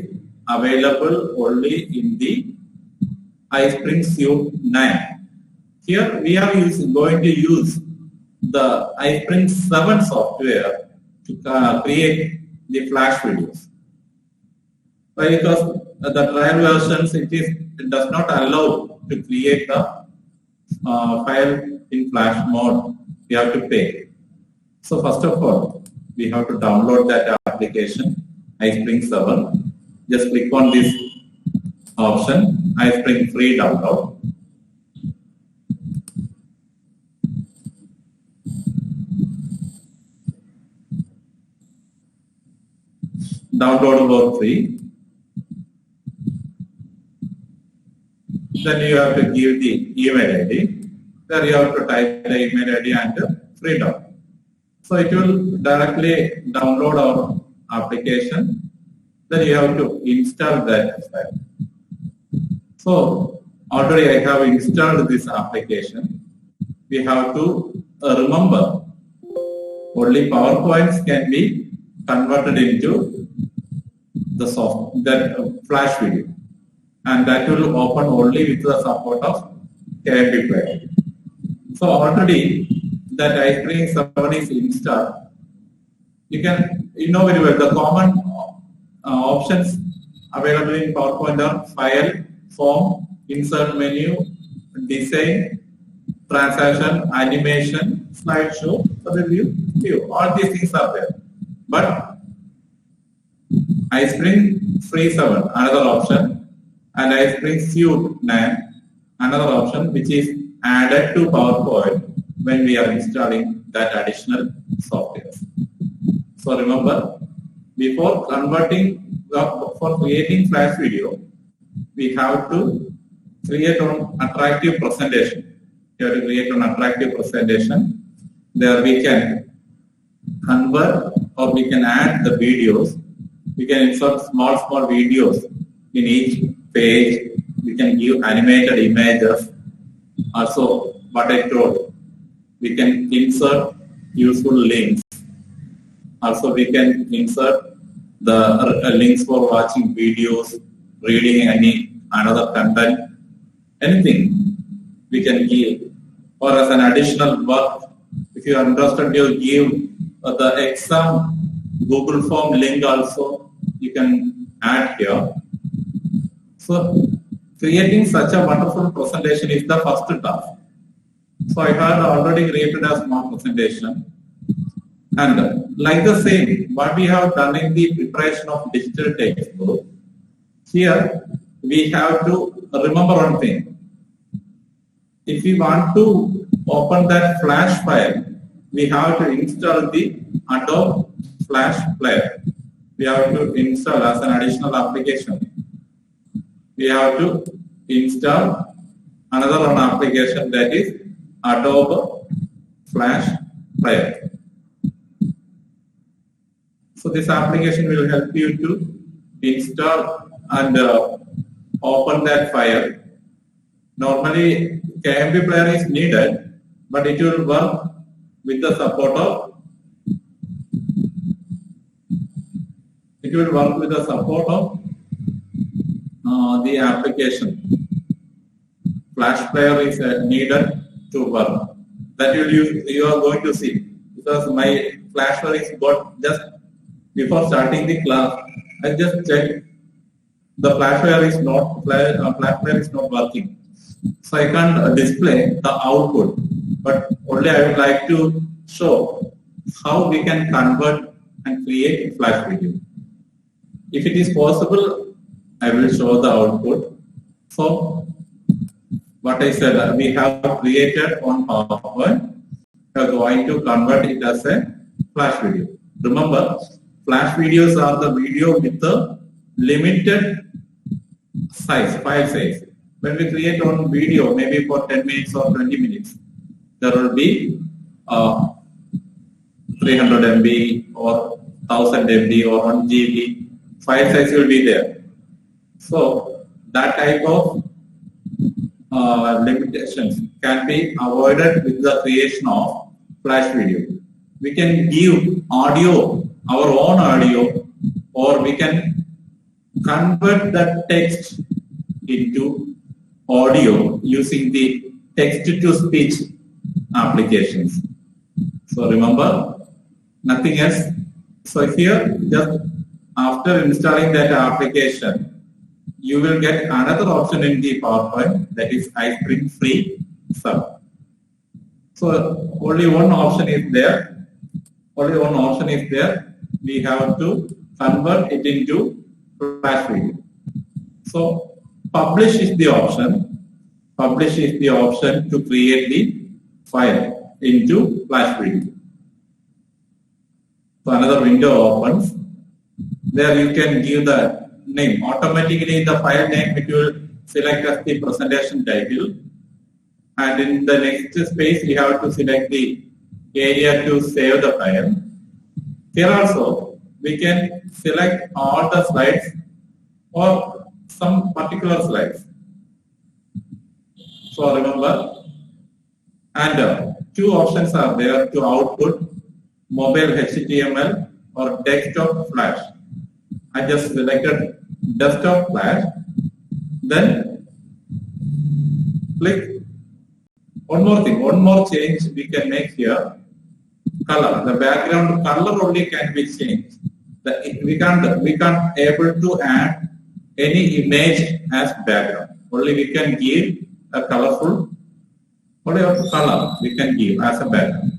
S1: available only in the iSpring Suite 9. Here we are going to use the iSpring 7 software to create the flash videos. Because the trial versions it does not allow to create the file in flash mode. We have to pay. So first of all, we have to download that application, iSpring 7. Just click on this option, iSpring free download. Download for free. Then you have to give the email ID. There you have to type the email ID and free download. So it will directly download our application. Then you have to install that file. So already I have installed this application. We have to remember only PowerPoints can be converted into the flash video, and that will open only with the support of KMP player. So already that iSpring 7 is installed. You know very well the common options available in PowerPoint are file, form, insert menu, design, transaction, animation, slideshow, view. All these things are there. But iSpring Free 7, another option, and iSpring Suite 9, another option which is added to PowerPoint when we are installing that additional software. So remember, before creating flash video, we have to create an attractive presentation. We have to create an attractive presentation. There we can convert or we can add the videos. We can insert small videos in each page. We can give animated images. Also, what I told, we can insert useful links. Also, we can insert the links for watching videos, reading any another content, anything we can give. Or as an additional work, if you are interested, you give the exam Google form link also you can add here. So creating such a wonderful presentation is the first task. So I had already created a small presentation. And like the same, what we have done in the preparation of digital textbook, here we have to remember one thing. If we want to open that Flash file, we have to install the Adobe Flash Player. We have to install as an additional application. We have to install another one application, that is Adobe Flash Player. So this application will help you to install and open that file. Normally KMP player is needed, but it will work with the support of the application. Flash player is needed to work. That you are going to see, because my Flash player is got just before starting the class. I just checked the Flash player is not working, so I can't display the output. But only I would like to show how we can convert and create Flash video. If it is possible, I will show the output. So what I said, we have created on PowerPoint. We are going to convert it as a Flash video. Remember, Flash videos are the video with the limited size, file size. When we create on video, maybe for 10 minutes or 20 minutes, there will be 300 MB or 1000 MB or 1 GB. File size will be there. So that type of limitations can be avoided with the creation of Flash video. We can give audio, our own audio, or we can convert that text into audio using the text-to-speech applications. So remember, nothing else. So here, just after installing that application, you will get another option in the PowerPoint, that is iSprint Free Sub. So only one option is there. We have to convert it into Flash video. So publish is the option. Publish is the option to create the file into Flash video. So another window opens. There you can give the name. Automatically the file name it will select as the presentation title. And in the next space you have to select the area to save the file. Here also we can select all the slides or some particular slides. So remember, and two options are there to output: mobile HTML or desktop Flash. I just selected desktop Flash. Then click. One more change we can make here. Color. The background color only can be changed. We can't able to add any image as background. Only we can give a colorful, whatever color we can give as a background.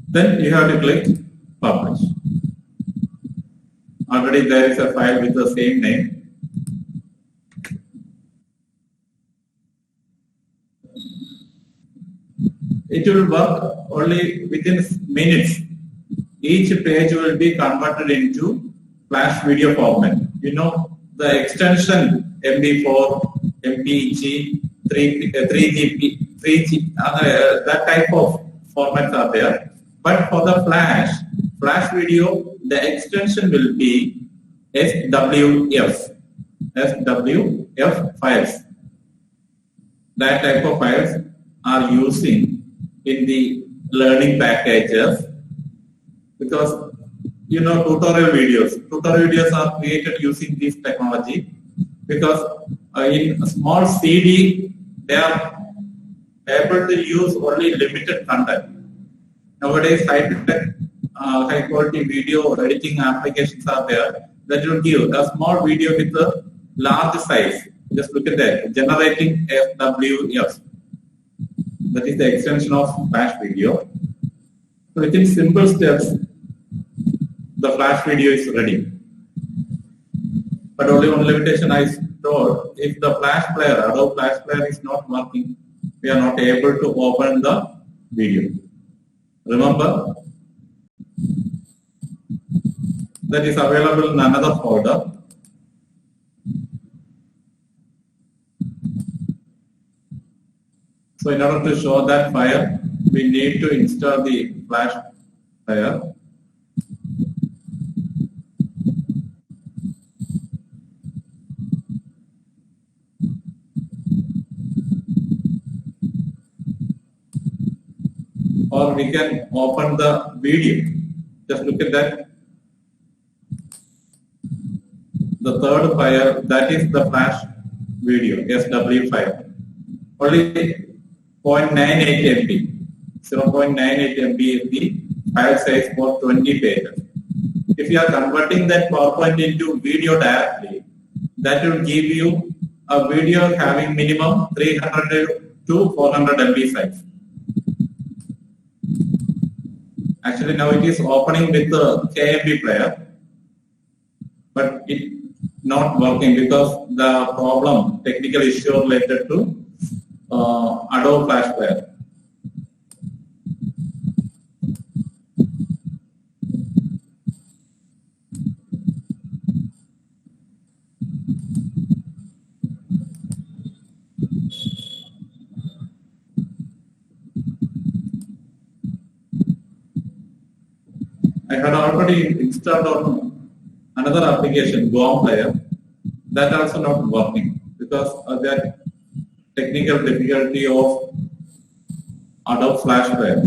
S1: Then you have to click publish. Already there is a file with the same name. It will work only within minutes. Each page will be converted into Flash video format. You know, the extension MB4, MPG, 3GP, 3G, that type of formats are there. But for the Flash video, the extension will be SWF. SWF files. That type of files are using in the learning packages because tutorial videos are created using this technology because in a small CD they are able to use only limited content. Nowadays high quality video editing applications are there that will give a small video with a large size. Just look at that, generating SWF. That is the extension of Flash video. So within simple steps, the Flash video is ready. But only one limitation I told, if the Flash player, Adobe Flash player is not working, we are not able to open the video. Remember, that is available in another folder. So in order to show that file, we need to install the Flash player. Or we can open the video. Just look at that. The third file, that is the Flash video, SW file. Only 0.98 MB. 0.98 MB is the file size for 20 pages. If you are converting that PowerPoint into video directly, that will give you a video having minimum 300 to 400 MB size. Actually, now it is opening with the KMB player, but it not working because the problem, technical issue related to Adobe Flash player. I had already installed on another application, GOM player, that also not working because of that technical difficulty of Adobe Flash player.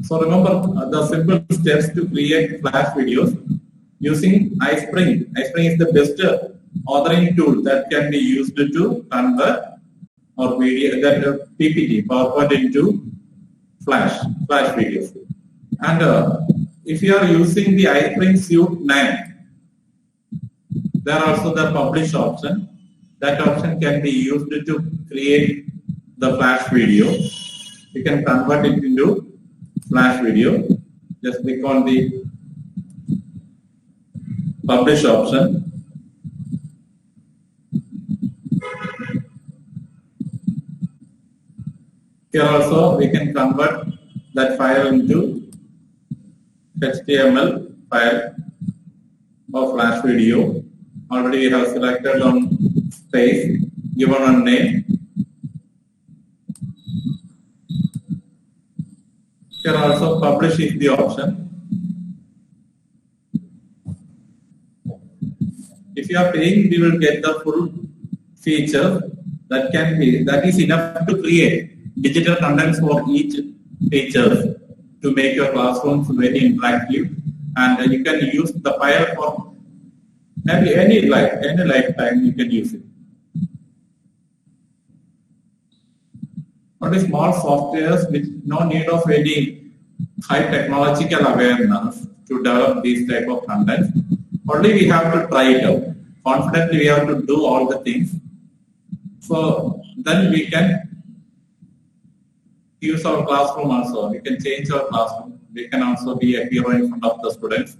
S1: So remember the simple steps to create Flash videos using iSpring. iSpring is the best authoring tool that can be used to convert or video that PPT, PowerPoint into Flash videos. And if you are using the iSpring Suite 9, there are also the publish option. That option can be used to create the Flash video. You can convert it into Flash video. Just click on the publish option. Here also we can convert that file into HTML file of Flash video. Already we have selected on space, given a name. Here also publish is the option. If you are paying, we will get the full feature that is enough to create digital contents for each feature to make your classrooms very interactive, and you can use the file for any lifetime you can use it. Only small softwares with no need of any high technological awareness to develop these type of content. Only we have to try it out. Confidently we have to do all the things. So then we can use our classroom also. We can change our classroom. We can also be a hero in front of the students.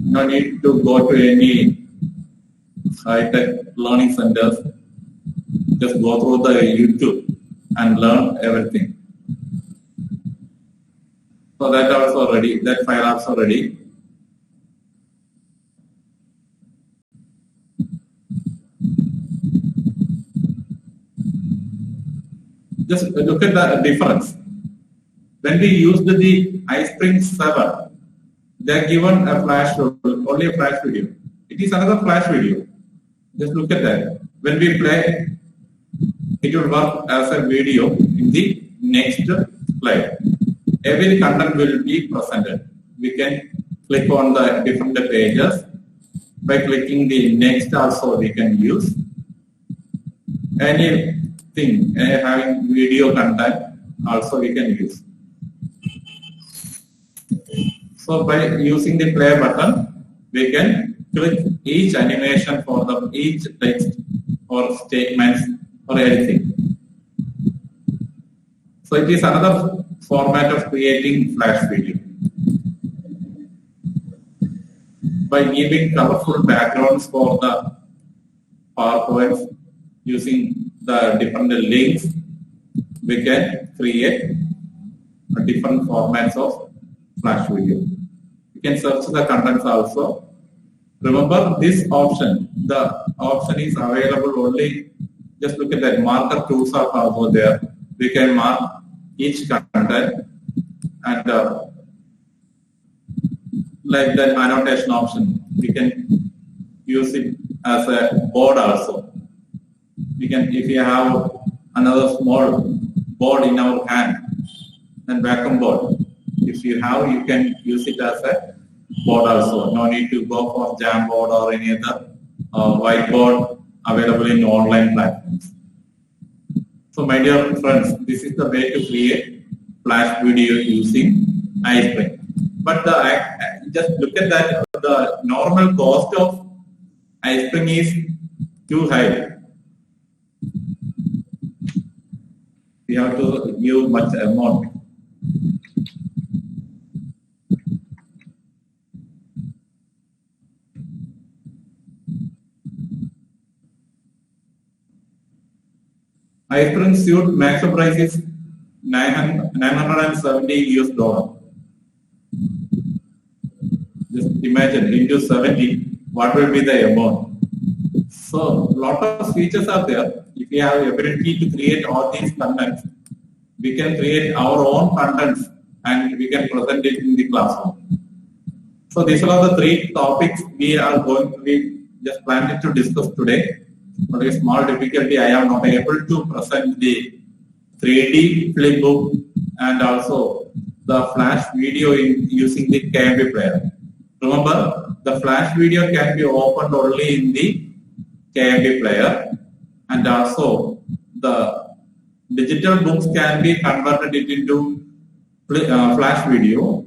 S1: No need to go to any high-tech learning centers. Just go through the YouTube and learn everything. So that also ready. That file also ready. Just look at the difference. when we used the iSpring 7, they are given a flash, only a flash video. It is another flash video. Just look at that. When we play, it will work as a video in the next slide. Every content will be presented. We can click on the different pages. By clicking the next also we can use anything having video content also we can use. So by using the play button, we can click each animation for each text or statements or anything. So it is another format of creating flash video. By giving colorful backgrounds for the PowerPoints, using the different links, we can create different formats of flash video. You can search the contents also. Remember this option, the option is available only, just look at that, marker tools are also there. We can mark each content and like that annotation option, we can use it as a board also. We can, if you have another small board in our hand, and vacuum board, if you have, you can use it as a board also. No need to go for Jamboard or any other whiteboard available in online platforms. So my dear friends, this is the way to create flash video using iSpring. But just look at that, the normal cost of iSpring is too high. We have to give much amount. iSpring suite maximum price is $970 US. Just imagine into 70, what will be the amount? So lot of features are there. If we have ability to create all these contents, we can create our own contents and we can present it in the classroom. So these are the three topics we are going to be just planning to discuss today. But a small difficulty, I am not able to present the 3D flipbook and also the flash video using the KMP player. Remember, the flash video can be opened only in the KMP player, and also the digital books can be converted into flash video.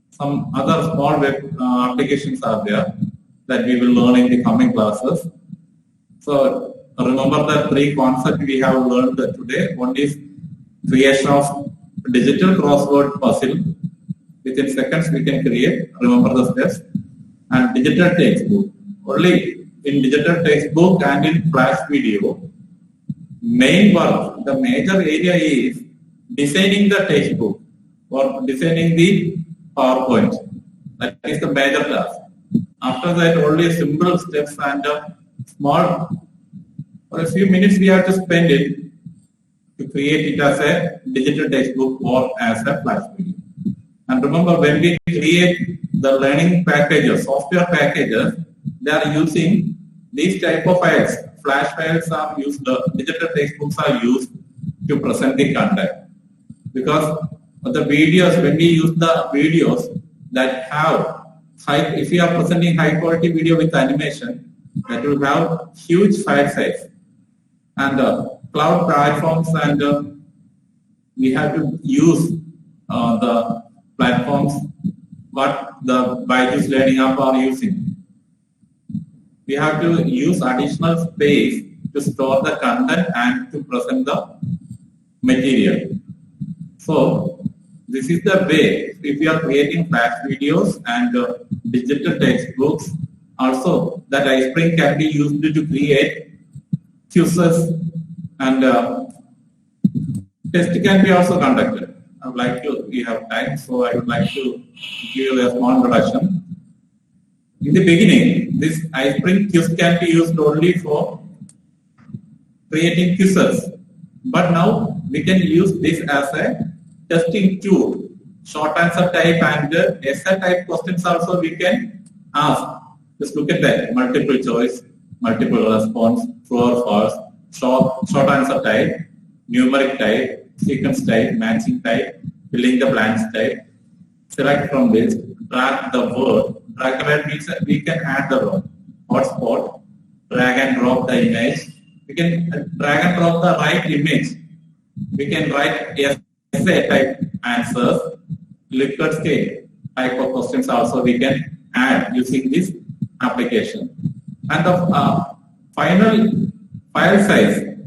S1: Some other small web applications are there that we will learn in the coming classes. So remember the three concepts we have learned today. One is creation of digital crossword puzzle. Within seconds we can create, remember the steps. And digital textbook. Only in digital textbook and in flash video, main work, the major area is designing the textbook or designing the PowerPoint. That is the major task. After that, only simple steps and small, for a few minutes we have to spend it to create it as a digital textbook or as a flash video. And remember, when we create the learning packages, software packages, they are using these type of files. Flash files are used, the digital textbooks are used to present the content. Because the videos, when we use the videos that have high, if you are presenting high quality video with animation, that will have huge file size. And cloud platforms, and we have to use the platforms what the Byju's Learning App are using. We have to use additional space to store the content and to present the material. So this is the way, if we are creating flash videos and digital textbooks, also that iSpring can be used to create quizzes, and test can be also conducted. I would like to, we have time, so I would like to give a small introduction. In the beginning, this iSpring quiz can be used only for creating quizzes, but now we can use this as a testing tool short answer type and essay type questions also we can ask. Just look at that, multiple choice, multiple response, true or false, short answer type, numeric type, sequence type, matching type, filling the blanks type. Select from this, drag the word. Drag the word means that we can add the word. Hotspot, drag and drop the image. We can drag and drop the right image. We can write essay type answers. Likert scale type of questions also we can add using this application. And the final file size,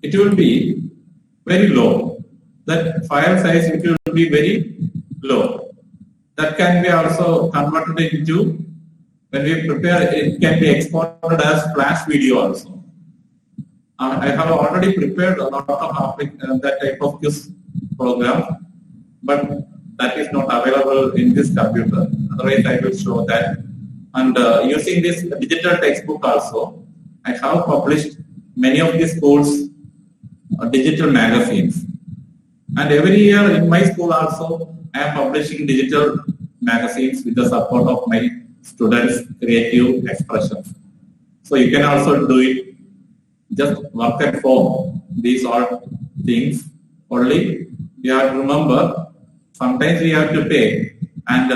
S1: it will be very low. That file size it will be very low. That can be also converted into, when we prepare, it can be exported as flash video also. I have already prepared a lot of that type of quiz program, but that is not available in this computer. Otherwise, I will show that. And using this digital textbook also, I have published many of the schools' digital magazines. And every year in my school also, I am publishing digital magazines with the support of my students' creative expressions. So you can also do it. Just work at home. These are things. Only you have to remember, sometimes we have to pay. And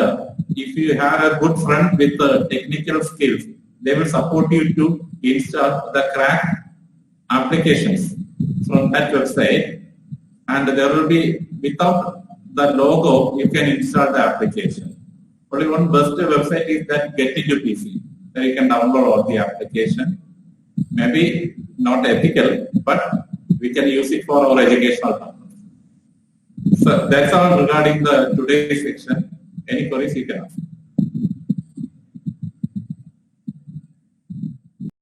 S1: if you have a good friend with technical skills, they will support you to install the crack applications from that website. And there will be, without the logo, you can install the application. Only one best website is that Get Into PC. There you can download all the application. Maybe not ethical, but we can use it for our educational purpose. So that's all regarding the today's section. Any queries you can ask.